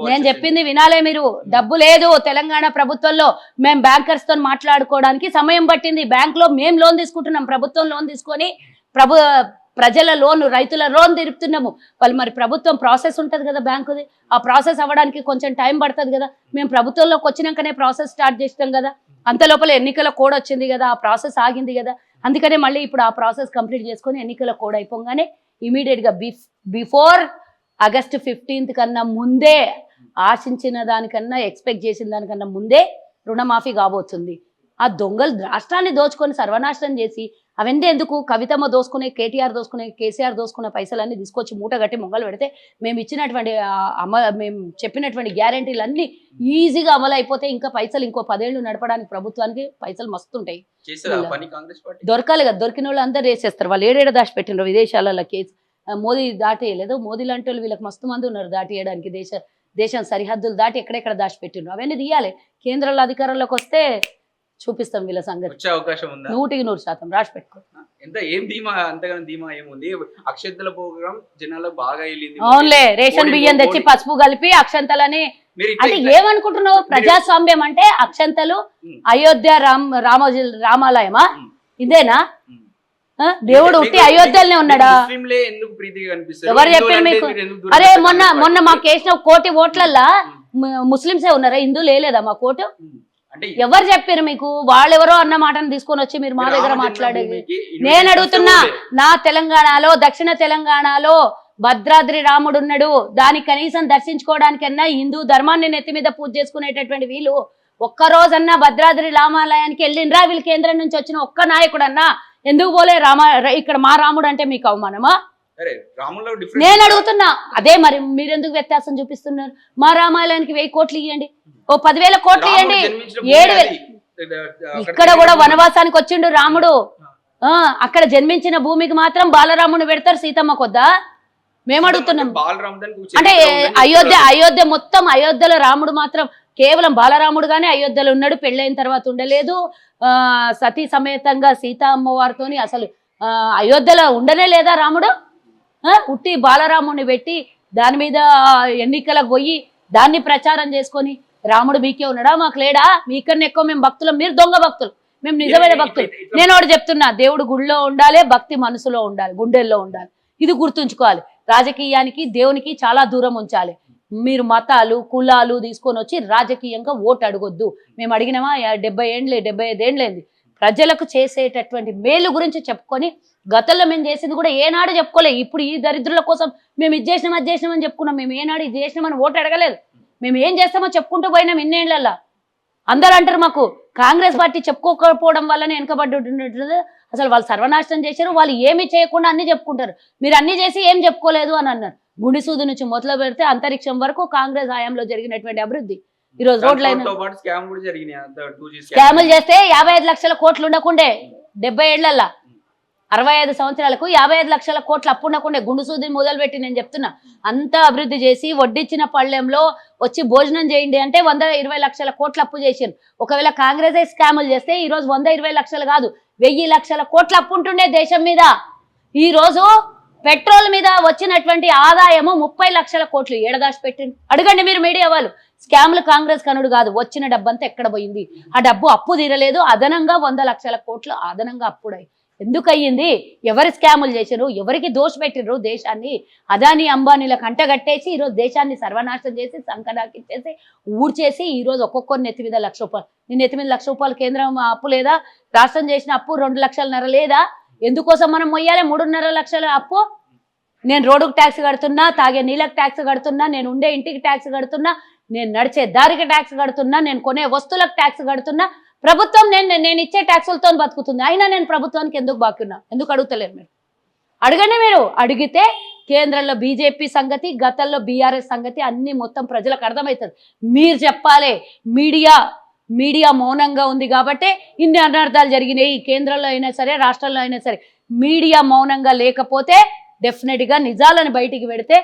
S2: నేను చెప్పింది వినాలే మీరు. డబ్బు లేదు తెలంగాణ ప్రభుత్వంలో. మేము బ్యాంకర్స్ తో మాట్లాడుకోవడానికి సమయం పట్టింది. బ్యాంక్ లో మేము లోన్ తీసుకుంటున్నాం, ప్రభుత్వం లోన్ తీసుకొని ప్రజల లోన్, రైతుల లోన్ తిరుపుతున్నాము. వాళ్ళు మరి ప్రభుత్వం ప్రాసెస్ ఉంటుంది కదా బ్యాంకుది, ఆ ప్రాసెస్ అవ్వడానికి కొంచెం టైం పడుతుంది కదా. మేము ప్రభుత్వంలోకి వచ్చినాకనే ప్రాసెస్ స్టార్ట్ చేస్తాం కదా. అంత లోపల ఎన్నికల కోడ్ వచ్చింది కదా, ఆ ప్రాసెస్ ఆగింది కదా. అందుకనే మళ్ళీ ఇప్పుడు ఆ ప్రాసెస్ కంప్లీట్ చేసుకొని ఎన్నికల కోడ్ అయిపోగానే ఇమీడియట్గా బిఫోర్ ఆగస్టు 15 కన్నా ముందే, ఆశించిన దానికన్నా ఎక్స్పెక్ట్ చేసిన దానికన్నా ముందే రుణమాఫీ కాబోతుంది. ఆ దొంగలు రాష్ట్రాన్ని దోచుకొని సర్వనాశనం చేసి అవన్నీ ఎందుకు? కవితమ్మ దోసుకునే, కేటీఆర్ దోసుకునే, కేసీఆర్ దోసుకునే పైసలన్నీ తీసుకొచ్చి మూట కట్టి మొంగలు పెడితే మేము ఇచ్చినటువంటి మేము చెప్పినటువంటి గ్యారెంటీలు అన్నీ ఈజీగా అమలు అయిపోతే ఇంకా పైసలు ఇంకో 10 ఏళ్ళు నడపడానికి ప్రభుత్వానికి పైసలు మస్తుంటాయి. దొరకాలి కదా, దొరికిన వాళ్ళు అందరూ వేసేస్తారు. వాళ్ళు ఏడేడ దాచి పెట్టినారు విదేశాలలో కేసు. మోదీ దాటేయలేదు. మోదీ లాంటి వాళ్ళు వీళ్ళకి మస్తు మంది ఉన్నారు దాటేయడానికి. దేశం సరిహద్దులు దాటి ఎక్కడెక్కడ దాచి పెట్టినారు. అవన్నీ తీయాలి. కేంద్రంలో అధికారంలోకి వస్తే చూపిస్తాం వీళ్ళ సంగతి. 100% రాసి పెట్టుకో. అవునులే, రేషన్ బియ్యం తెచ్చి పసుపు కలిపి అక్షంతలని. అంటే ఏమనుకుంటున్నావు? ప్రజాస్వామ్యం అంటే అక్షంతలు, అయోధ్య రామాలయమా? ఇదేనా? దేవుడు ఉట్టి అయోధ్యలోనే ఉన్నాడా? ఎవరు చెప్పారు మీకు? అరే మొన్న మాకు వేసిన 1 కోటి ఓట్లల్లా ముస్లింసే ఉన్నారా? హిందువులు వేయలేదా మా కోటు? ఎవరు చెప్పారు మీకు? వాళ్ళెవరో అన్న మాటను తీసుకొని వచ్చి మీరు మా దగ్గర మాట్లాడేది. నేను అడుగుతున్నా, నా తెలంగాణలో, దక్షిణ తెలంగాణలో భద్రాద్రి రాముడు ఉన్నాడు. దాన్ని కనీసం దర్శించుకోవడానికన్నా హిందూ ధర్మాన్ని నెత్తి మీద పూజ చేసుకునేటటువంటి వీళ్ళు ఒక్కరోజన్నా భద్రాద్రి రామాలయానికి వెళ్ళినరా? వీళ్ళు కేంద్రం నుంచి వచ్చిన ఒక్క నాయకుడన్నా ఎందుకు పోలే? ఇక్కడ మా రాముడు అంటే మీకు అవమానమా? నేను అడుగుతున్నా. అదే మరి మీరెందుకు వ్యత్యాసం చూపిస్తున్నారు? మా రామాలయానికి 1000 కోట్లు ఇవ్వండి, 10,000 కోట్లు ఇవ్వండి, 7,000. ఇక్కడ కూడా వనవాసానికి వచ్చిండు రాముడు. అక్కడ జన్మించిన భూమికి మాత్రం బాలరాముని పెడతారు, సీతమ్మ కొద్దా? మేము అడుగుతున్నాం. అంటే అయోధ్య మొత్తం, అయోధ్యలో రాముడు మాత్రం కేవలం బాలరాముడుగానే అయోధ్యలో ఉన్నాడు. పెళ్ళైన తర్వాత ఉండలేదు. సతీ సమేతంగా సీతా అమ్మవారితోని అసలు అయోధ్యలో ఉండనే లేదా రాముడు? ఉట్టి బాలరాముని పెట్టి దాని మీద ఎన్నికలకు పోయి దాన్ని ప్రచారం చేసుకొని రాముడు మీకే ఉన్నాడా, మాకు లేడా? మీకన్నా ఎక్కువ మేము భక్తులం, మీరు దొంగ భక్తులు, మేము నిజమైన భక్తులు. నేను ఒకటి చెప్తున్నా, దేవుడు గుడిలో ఉండాలి, భక్తి మనసులో ఉండాలి, గుండెల్లో ఉండాలి. ఇది గుర్తుంచుకోవాలి. రాజకీయానికి దేవునికి చాలా దూరం ఉంచాలి. మీరు మతాలు కులాలు తీసుకొని వచ్చి రాజకీయంగా ఓటు అడగొద్దు. మేము అడిగినామా? 70 ఏండ్లే, 75 ఏండ్లేంది. ప్రజలకు చేసేటటువంటి మేలు గురించి చెప్పుకొని, గతంలో మేము చేసింది కూడా ఏనాడు చెప్పుకోలే. ఇప్పుడు ఈ దరిద్రుల కోసం మేము ఇది చేసినాం అది చేసినామని చెప్పుకున్నాం. మేము ఏనాడు ఇది చేసినామని ఓటు అడగలేదు. మేము ఏం చేస్తామో చెప్పుకుంటూ పోయినాం ఇన్నేళ్లలో. అందరూ అంటారు మాకు కాంగ్రెస్ పార్టీ చెప్పుకోకపోవడం వల్లనే వెనకబడ్డ. అసలు వాళ్ళు సర్వనాశనం చేశారు. వాళ్ళు ఏమీ చేయకుండా అన్ని చెప్పుకుంటారు. మీరు అన్ని చేసి ఏం చెప్పుకోలేదు అని అన్నారు. గుండిసూదు నుంచి మొదలు పెడితే అంతరిక్షం వరకు కాంగ్రెస్ హయాంలో జరిగినటువంటి అభివృద్ధి ఈ రోజు రోడ్లైనా
S1: తో పాటు స్కామ్ కూడా జరిగినాయి, అంత 2G
S2: స్కాములు చేస్తే 55 లక్షల కోట్లు ఉండకుండే 70 ఏళ్లల్లా 65 సంవత్సరాలకు 55 లక్షల కోట్లు అప్పు ఉండకుండే. గుండు సూది మొదలుపెట్టి నేను చెప్తున్నా, అంతా అభివృద్ధి చేసి వడ్డిచ్చిన పళ్ళెంలో వచ్చి భోజనం చేయండి అంటే 120 లక్షల కోట్లు అప్పు చేసిండ్రు. ఒకవేళ కాంగ్రెస్ స్కాములు చేస్తే ఈ రోజు 120 లక్షలు కాదు 1000 లక్షల కోట్ల అప్పు ఉంటుండే దేశం మీద. ఈ రోజు పెట్రోల్ మీద వచ్చినటువంటి ఆదాయము 30 లక్షల కోట్లు ఏడదాసి పెట్టింది. అడగండి మీరు మీడియా వాళ్ళు. స్కామ్లు కాంగ్రెస్ కనుడు కాదు, వచ్చిన డబ్బంతా ఎక్కడ పోయింది? ఆ డబ్బు అప్పు తీరలేదు, అదనంగా 100 లక్షల కోట్లు అదనంగా అప్పుడై ఎందుకు అయ్యింది? ఎవరు స్కాములు చేశారు? ఎవరికి దోష పెట్టినరు? దేశాన్ని అదానీ అంబానీల కంటగట్టేసి ఈరోజు దేశాన్ని సర్వనాశనం చేసి సంకనాకిచ్చేసి ఊడ్చేసి ఈరోజు ఒక్కొక్కరు నెత్తి మీద ₹1,00,000. నీ నెత్తి మీద ₹1,00,000 కేంద్రం అప్పు లేదా? రాష్ట్రం చేసిన అప్పు 2,50,000 లేదా? ఎందుకోసం మనం మొయ్యాలి 3.5 లక్షల అప్పు? నేను రోడ్డుకు ట్యాక్స్ కడుతున్నా, తాగే నీళ్ళకి ట్యాక్స్ కడుతున్నా, నేను ఉండే ఇంటికి ట్యాక్స్ కడుతున్నా, నేను నడిచే దారికి ట్యాక్స్ కడుతున్నా, నేను కొనే వస్తువులకు ట్యాక్స్ కడుతున్నా. ప్రభుత్వం నేను ఇచ్చే ట్యాక్సులతో బతుకుతుంది. అయినా నేను ప్రభుత్వానికి ఎందుకు బాకున్నా? ఎందుకు అడుగుతలేరు మీరు? అడగండి. మీరు అడిగితే కేంద్రంలో బీజేపీ సంగతి, గతంలో బీఆర్ఎస్ సంగతి అన్ని మొత్తం ప్రజలకు అర్థమవుతుంది. మీరు చెప్పాలి. మీడియా మౌనంగా ఉంది కాబట్టి ఇన్ని అనర్థాలు జరిగినాయి. కేంద్రంలో అయినా సరే, రాష్ట్రంలో అయినా సరే మీడియా మౌనంగా లేకపోతే డెఫినెట్గా నిజాలను బయటికి పెడితే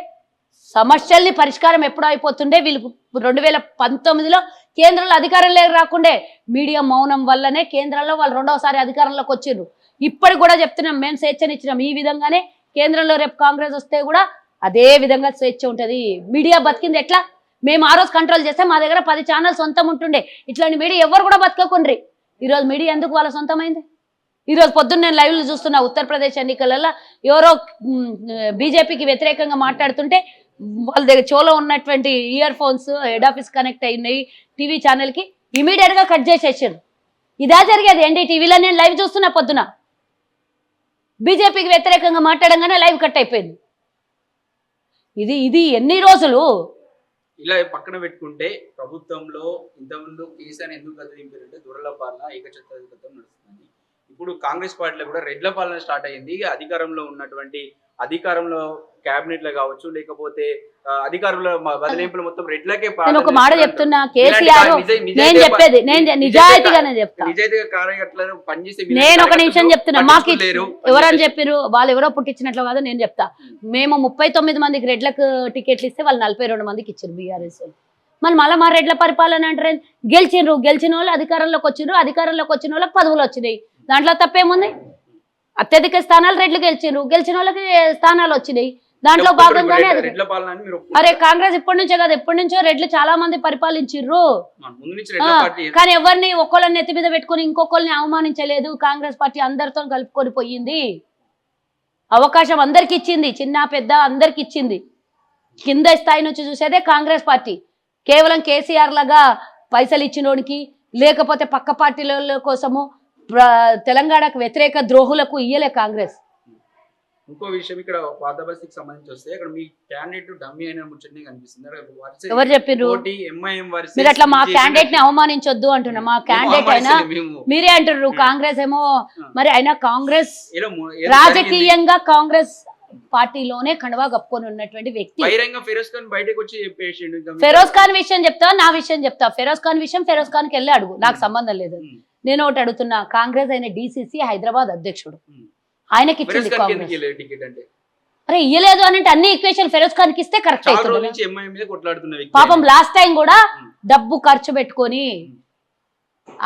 S2: సమస్యల్ని పరిష్కారం ఎప్పుడు అయిపోతుండే. వీళ్ళు 2019లో కేంద్రంలో అధికారం రాకుండే మీడియా మౌనం వల్లనే కేంద్రంలో వాళ్ళు 2వసారి అధికారంలోకి వచ్చిండ్రు. ఇప్పటికి కూడా చెప్తున్నాం, మేము స్వేచ్ఛనిచ్చినాం. ఈ విధంగానే కేంద్రంలో రేపు కాంగ్రెస్ వస్తే కూడా అదే విధంగా స్వేచ్ఛ ఉంటుంది. మీడియా బతికింది ఎట్లా? మేము ఆ రోజు కంట్రోల్ చేస్తే మా దగ్గర 10 ఛానల్ సొంతం ఉంటుండే. ఇట్లాంటి మీడియా ఎవరు కూడా బతకకుండ్రి. ఈరోజు మీడియా ఎందుకు వాళ్ళ సొంతమైంది? ఈరోజు పొద్దున్న నేను లైవ్లు చూస్తున్నా, ఉత్తరప్రదేశ్ ఎన్నికలలో ఎవరో బీజేపీకి వ్యతిరేకంగా మాట్లాడుతుంటే వాళ్ళ దగ్గర చోలో ఉన్నటువంటి ear phones head office connect అయినాయి టీవీ ఛానల్కి, ఇమీడియట్గా కట్ చేసేసారు. ఇదా జరిగేది NDTVలో. నేను లైవ్ చూస్తున్నా పొద్దున, బీజేపీకి వ్యతిరేకంగా మాట్లాడంగానే లైవ్ కట్ అయిపోయింది. ఇది ఎన్ని రోజులు?
S1: ఇలా పక్కన పెట్టుకుంటే ప్రభుత్వంలో ఇంతకుముందు కేసీఆర్ ఎందుకు కదిలింపారంటే దొరల పాలన, ఏకఛత్రాధిపత్యం నడుస్తుంది. ఇప్పుడు కాంగ్రెస్ పార్టీలో కూడా రెడ్ల పాలన స్టార్ట్ అయ్యింది. అధికారంలో ఉన్నటువంటి క్యాబినెట్ కావచ్చు, లేకపోతే అధికారంలో బదిలింపులు మొత్తం రెడ్లకే.
S2: నేను ఒక మాట చెప్తున్నా, కేసీఆర్ నేను చెప్పేది నేను నిజాయితీగానే చెప్తా.
S1: నిజాయితీగా కార్యకర్తలను పనిచేసే
S2: నేను ఒక నిమిషం చెప్తున్నా. మాకు ఎవరని చెప్పారు? వాళ్ళు ఎవరో పుట్టించినట్లు కాదు, నేను చెప్తా. మేము 39 మందికి రెడ్లకు టికెట్లు ఇస్తే వాళ్ళు 42 మందికి ఇచ్చారు బీఆర్ఎస్. మళ్ళీ మా రెడ్ల పరిపాలన అంటే గెలిచిన వాళ్ళు అధికారంలోకి వచ్చిండ్రు, అధికారంలోకి వచ్చిన వాళ్ళకి పదవులు వచ్చినాయి. దాంట్లో తప్పేముంది? అత్యధిక స్థానాలు రెడ్లు గెలిచిన వాళ్ళకి స్థానాలు వచ్చినాయి. దాంట్లో భాగంగానే అరే కాంగ్రెస్ ఇప్పటి నుంచే కాదు, ఎప్పటి నుంచో రెడ్లు చాలా మంది పరిపాలించిర్రు. కానీ ఎవరిని ఒక్కొక్కరిని నెత్తి మీద పెట్టుకుని ఇంకొకరిని అవమానించలేదు. కాంగ్రెస్ పార్టీ అందరితో కలుపుకొని పోయింది. అవకాశం అందరికి ఇచ్చింది, చిన్న పెద్ద అందరికి ఇచ్చింది. కింద స్థాయి నుంచి చూసేదే కాంగ్రెస్ పార్టీ. కేవలం కేసీఆర్ లాగా పైసలు ఇచ్చినోడికి, లేకపోతే పక్క పార్టీల కోసము తెలంగాణకు వ్యతిరేక ద్రోహులకు ఇయ్యలే కాంగ్రెస్.
S1: ఇంకో విషయం, ఇక్కడ పాత బస్తీకి సంబంధించి వస్తే ఇక్కడ మీ క్యాండిడేట్ డమ్మీ అయిన ముచ్చటనే కనిపిస్తుంది.
S2: ఎవరు చెప్పారు? మీరు అట్లా మా క్యాండిడేట్ ని అవమానించొద్దు అంటున్నా. మా క్యాండిడేట్ అయినా మీరే అంటారు కాంగ్రెస్ ఏమో. మరి అయినా కాంగ్రెస్ రాజకీయంగా కాంగ్రెస్ పార్టీలోనే కండువా కప్పుకొని ఉన్నటువంటి వ్యక్తి. ఫెరోజ్ ఖాన్ విషయం చెప్తా, నా విషయం చెప్తా. ఫెరోజ్ ఖాన్ విషయం ఫెరోజ్ ఖాన్ కి వెళ్ళి అడుగు, నాకు సంబంధం లేదు. నేను ఒకటి అడుగుతున్నా, కాంగ్రెస్ అయిన DCC హైదరాబాద్ అధ్యక్షుడు, ఆయనకి ఇచ్చింది కాంగ్రెస్. అరే ఇయ్యలేదు అని అంటే అన్ని ఈక్వేషన్ ఫెరోజ్ ఖాన్ కి ఇస్తే కరెక్ట్ అవుతుంది. పాపం లాస్ట్ టైం కూడా డబ్బు ఖర్చు పెట్టుకొని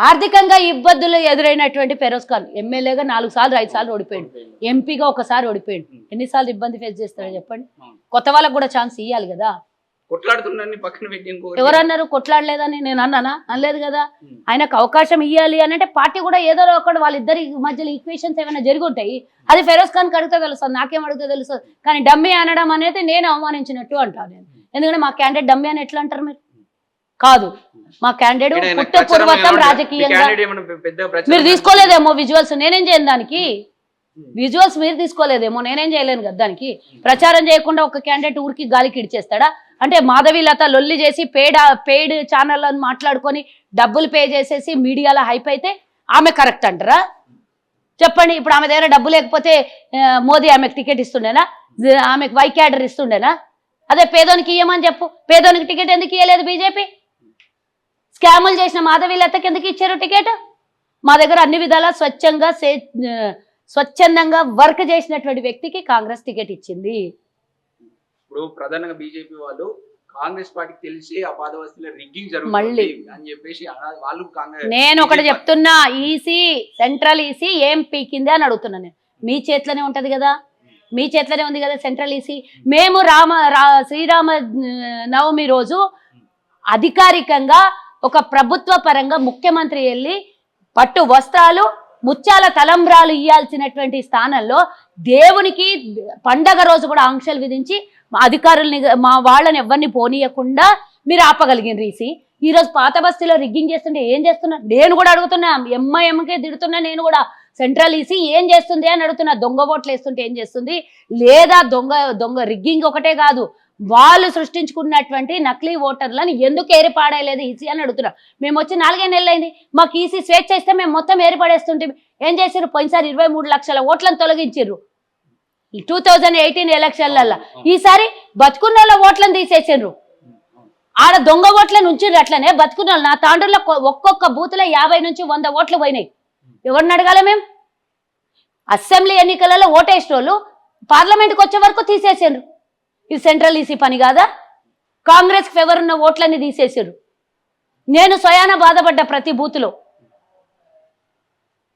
S2: ఆర్థికంగా ఇబ్బందులు ఎదురైనటువంటి ఫెరోజ్ ఖాన్ ఎమ్మెల్యేగా 4 సార్లు 5 సార్లు ఓడిపోయాడు, ఎంపీగా ఒకసారి ఓడిపోయాడు. ఎన్నిసార్లు ఇబ్బంది ఫేస్ చేస్తారో చెప్పండి. కొత్త వాళ్ళకు కూడా ఛాన్స్ ఇవ్వాలి కదా. ఎవరన్నారు కొట్లాడలేదని? నేను అన్నానా? అనలేదు కదా. ఆయనకు అవకాశం ఇవ్వాలి అని అంటే పార్టీ కూడా ఏదో ఒకటి వాళ్ళిద్దరి మధ్యలో ఈక్వేషన్స్ ఏమైనా జరిగి ఉంటాయి. అది ఫెరోజ్ ఖాన్ అడిగితే తెలుస్తుంది, నాకేం అడిగితే తెలుస్తుంది. కానీ డమ్మీ అనడం అనేది నేను అవమానించినట్టు అంటాను నేను. ఎందుకంటే మా క్యాండిడేట్ డమ్మీ అని ఎట్లా అంటారు మీరు? కాదు, మా క్యాండిడేట్ పుట్టపూర్వకం రాజకీయంగా మీరు తీసుకోలేదేమో విజువల్స్, నేనేం చేయను దానికి. విజువల్స్ మీరు తీసుకోలేదేమో, నేనేం చేయలేను కదా దానికి. ప్రచారం చేయకుండా ఒక క్యాండిడేట్ ఊరికి గాలికి ఇడిచేస్తాడా? అంటే మాధవీలత లొల్లి చేసి పెయిడ్ ఛానల్ అని మాట్లాడుకొని డబ్బులు పే చేసేసి మీడియాలో హైప్ అయితే ఆమె కరెక్ట్ అంటారా? చెప్పండి. ఇప్పుడు ఆమె దగ్గర డబ్బు లేకపోతే మోదీ ఆమెకు టికెట్ ఇస్తుండేనా? ఆమెకు వై క్యాడర్ ఇస్తుండేనా? అదే పేదోనికి ఇయ్యమని చెప్పు. పేదోనికి టికెట్ ఎందుకు ఇయ్యలేదు బీజేపీ? స్కాములు చేసిన మాధవి లతకి ఎందుకు ఇచ్చారు టికెట్? మా దగ్గర అన్ని విధాలా స్వచ్ఛందంగా వర్క్ చేసినటువంటి వ్యక్తికి కాంగ్రెస్ టికెట్ ఇచ్చింది.
S1: ఇప్పుడు ప్రధానంగా బీజేపీ వాళ్ళు కాంగ్రెస్ పార్టీకి తెలిసి ఆ పాదవస్తుల రిగ్గింగ్
S2: మళ్ళీ
S1: జరుగుతుంది అని చెప్పేసి వాళ్ళు కాంగ్రెస్.
S2: నేను ఒకటి చెప్తున్నా, ఈసీ సెంట్రల్ ఈసీ ఏం పీకింది అని అడుగుతున్నా నేను. మీ చేతిలోనే ఉంటది కదా, మీ చేతిలోనే ఉంది కదా సెంట్రల్ ఈసీ. మేము శ్రీరామ నవమి రోజు అధికారికంగా ఒక ప్రభుత్వ పరంగా ముఖ్యమంత్రి వెళ్ళి పట్టు వస్త్రాలు ముత్యాల తలంబ్రాలు ఇయ్యాల్సినటువంటి స్థానంలో దేవునికి పండగ రోజు కూడా ఆంక్షలు విధించి మా అధికారుల్ని మా వాళ్ళని ఎవరిని పోనీయకుండా మీరు ఆపగలిగిన ఈసీ. ఈరోజు పాత బస్తీలో రిగ్గింగ్ చేస్తుంటే ఏం చేస్తున్నా నేను కూడా అడుగుతున్నా. ఎంఐఎంకే తిడుతున్నా నేను కూడా. సెంట్రల్ ఈసీ ఏం చేస్తుంది అని అడుగుతున్నా. దొంగ ఓట్లు వేస్తుంటే ఏం చేస్తుంది? లేదా దొంగ రిగ్గింగ్ ఒకటే కాదు, వాళ్ళు సృష్టించుకున్నటువంటి నకిలీ ఓటర్లను ఎందుకు ఏరిపాడేయలేదు ఈసీ అని అడుగుతున్నా. మేము వచ్చి 4 నెలలు అయింది, మాకు ఈసీ స్వేచ్ఛ ఇస్తే మేము మొత్తం ఏరిపడేస్తుంటే ఏం చేశారు? పోయినసారి 23 లక్షల ఓట్లను తొలగించారు 2018 ఎలక్షన్లలో. ఈసారి బతుకున్న ఓట్లను తీసేసారు. ఆడ దొంగ ఓట్లను ఉంచారు. అట్లనే బతుకున్న నా తాండూరులో ఒక్కొక్క బూత్లో 50 నుంచి 100 ఓట్లు పోయినాయి. ఎవరిని అడగాల మేము? అసెంబ్లీ ఎన్నికలలో ఓటేసిన వాళ్ళు పార్లమెంట్కి వచ్చే వరకు తీసేసారు. ఇది సెంట్రల్ ఈసీ పని కాదా? కాంగ్రెస్ ఫేవర్ ఉన్న ఓట్లన్నీ తీసేసారు. నేను స్వయాన బాధపడ్డ ప్రతి బూత్లో.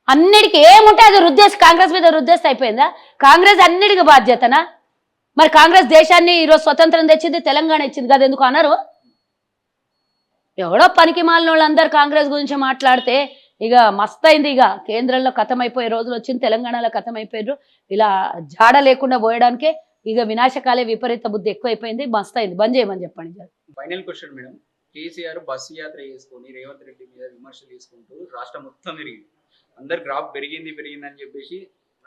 S2: అన్నిటికీ ఏముంటే అది రుద్దేసి కాంగ్రెస్ మీద రుద్దేసి అయిపోయిందా? కాంగ్రెస్ అన్నిటికీ బాధ్యతనా? మరి కాంగ్రెస్ దేశాన్ని ఈరోజు స్వతంత్రం తెచ్చింది, తెలంగాణ ఇచ్చింది కదా, ఎందుకు అన్నారు? ఎవడో పనికి మాలిన వాళ్ళందరూ కాంగ్రెస్ గురించి మాట్లాడితే ఇక మస్తయింది. ఇక కేంద్రంలో కథమైపోయే రోజులు వచ్చింది, తెలంగాణలో కథమైపోయారు. ఇలా జాడ లేకుండా పోయడానికే ఇక వినాశకాలే విపరీత బుద్ధి ఎక్కువైపోయింది. మస్తయింది, బంద్ చేయమని చెప్పండి.
S1: Final question madam, KCR bus యాత్ర చేసుకొని రేవంత్ రెడ్డి మీద విమర్శలు చేసుకుంటూ రాష్ట్రం మొత్తం పెరిగింది, అందరు గ్రాఫ్ పెరిగింది అని చెప్పేసి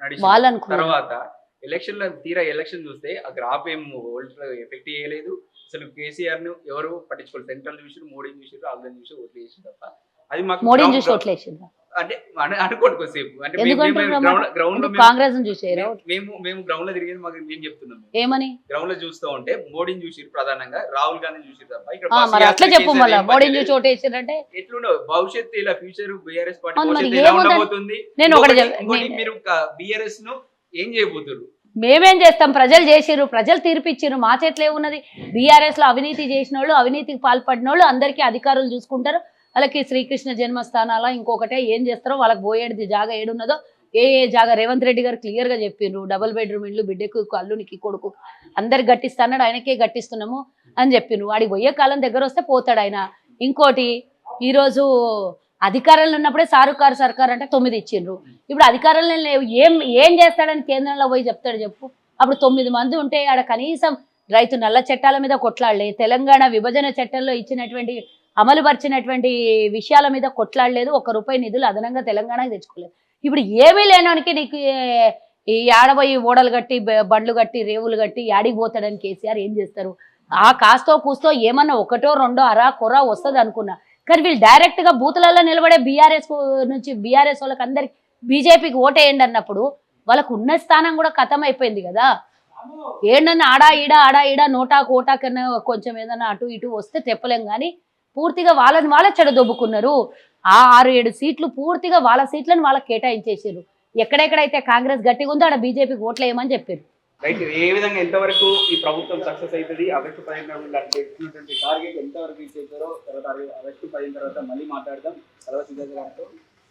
S1: నడిచింది. తర్వాత ఎలక్షన్ చూస్తే ఆ గ్రాఫ్ ఏం ఎఫెక్ట్ చేయలేదు. అసలు కేసీఆర్ ను ఎవరు పట్టించుకోలేదు. సెంట్రల్ చూసి, మోడీని చూసి, రాహుల్ చూసి ఓట్లు వేసి తప్ప అది మాకు
S2: మోడీని చూసి ఓట్లు వేసింది
S1: అంటే అనుకోండి కొద్దిసేపు. అంటే గ్రౌండ్ లో
S2: కాంగ్రెస్
S1: మేము గ్రౌండ్ లో తిరిగేది మాకు ఏం చెప్తున్నాం
S2: ఏమని
S1: గ్రౌండ్ లో చూస్తూ ఉంటే మోడీని చూసి ప్రధానంగా రాహుల్ గాంధీ చూసి తప్ప
S2: ఇక్కడ
S1: ఎట్లుండవు భవిష్యత్తు ఇలా ఫ్యూచర్ బీఆర్ఎస్ పార్టీ భవిష్యత్తు ఎలా ఉండబోతుంది? మీరు బీఆర్ఎస్ ను ఏం చేయబోతున్నారు?
S2: మేమేం చేస్తాం? ప్రజలు చేసిర్రు, ప్రజలు తీర్పిచ్చిర్రు, మా చేతిలో ఏమున్నది? బీఆర్ఎస్ లో అవినీతి చేసిన వాళ్ళు, అవినీతికి పాల్పడిన వాళ్ళు అందరికీ అధికారులు చూసుకుంటారు. వాళ్ళకి శ్రీకృష్ణ జన్మస్థానాల ఇంకొకటే ఏం చేస్తారో వాళ్ళకి పోయేది జాగా ఏడున్నదో ఏ జాగా రేవంత్ రెడ్డి గారు క్లియర్ గా చెప్పిండ్రు. 2 బెడ్రూమ్ ఇల్లు బిడ్డకు, అల్లునికి, కొడుకు అందరికి గట్టిస్తాడు, ఆయనకే గట్టిస్తున్నాము అని చెప్పిండ్రు. వాడికి పోయే కాలం దగ్గర వస్తే పోతాడు ఆయన. ఇంకోటి, ఈరోజు అధికారంలో ఉన్నప్పుడే సారుకారు సర్కార్ అంటే 9 ఇచ్చిండ్రు. ఇప్పుడు అధికారంలో లేవు, ఏం చేస్తాడని కేంద్రంలో పోయి చెప్తాడు చెప్పు? అప్పుడు 9 మంది ఉంటే ఆడ కనీసం రైతు నల్ల చట్టాల మీద కొట్లాడలే, తెలంగాణ విభజన చట్టంలో ఇచ్చినటువంటి అమలుపరిచినటువంటి విషయాల మీద కొట్లాడలేదు, ₹1 నిధులు అదనంగా తెలంగాణకి తెచ్చుకోలేదు. ఇప్పుడు ఏమీ లేనోనికి నీకు ఈ ఆడబోయి ఓడలు కట్టి, బండ్లు కట్టి, రేవులు కట్టి యాడికి పోతాడని కేసీఆర్ ఏం చేస్తారు? ఆ కాస్తో కూస్తో ఏమన్నా 1, 2 అరా కొర వస్తుంది అనుకున్నా. కానీ వీళ్ళు డైరెక్ట్ గా బూతులలో నిలబడే బీఆర్ఎస్ నుంచి బీఆర్ఎస్ వాళ్ళకి అందరికి బీజేపీకి ఓటేయండి అన్నప్పుడు వాళ్ళకు ఉన్న స్థానం కూడా ఖతం అయిపోయింది కదా. ఏంటన్నా ఆడా ఈడ నోటాకు ఓటా కన్నా కొంచెం ఏదన్నా అటు ఇటు వస్తే తెప్పలేం. కానీ పూర్తిగా వాళ్ళ చెడదొబ్బుకున్నారు. ఆ 6-7 సీట్లు పూర్తిగా వాళ్ళ సీట్లను వాళ్ళకి కేటాయించేసారు. ఎక్కడెక్కడైతే కాంగ్రెస్ గట్టిగా ఉందో ఆడ బీజేపీకి ఓట్లు వేయమని చెప్పారు.
S1: రైట్, ఏ విధంగా ఎంతవరకు ఈ ప్రభుత్వం సక్సెస్ అవుతుంది? ఆగస్టు 15 టార్గెట్ ఎంతవరకు రీచ్ అవుతారో తర్వాత ఆగస్టు 15 తర్వాత మళ్ళీ మాట్లాడదాం. తర్వాత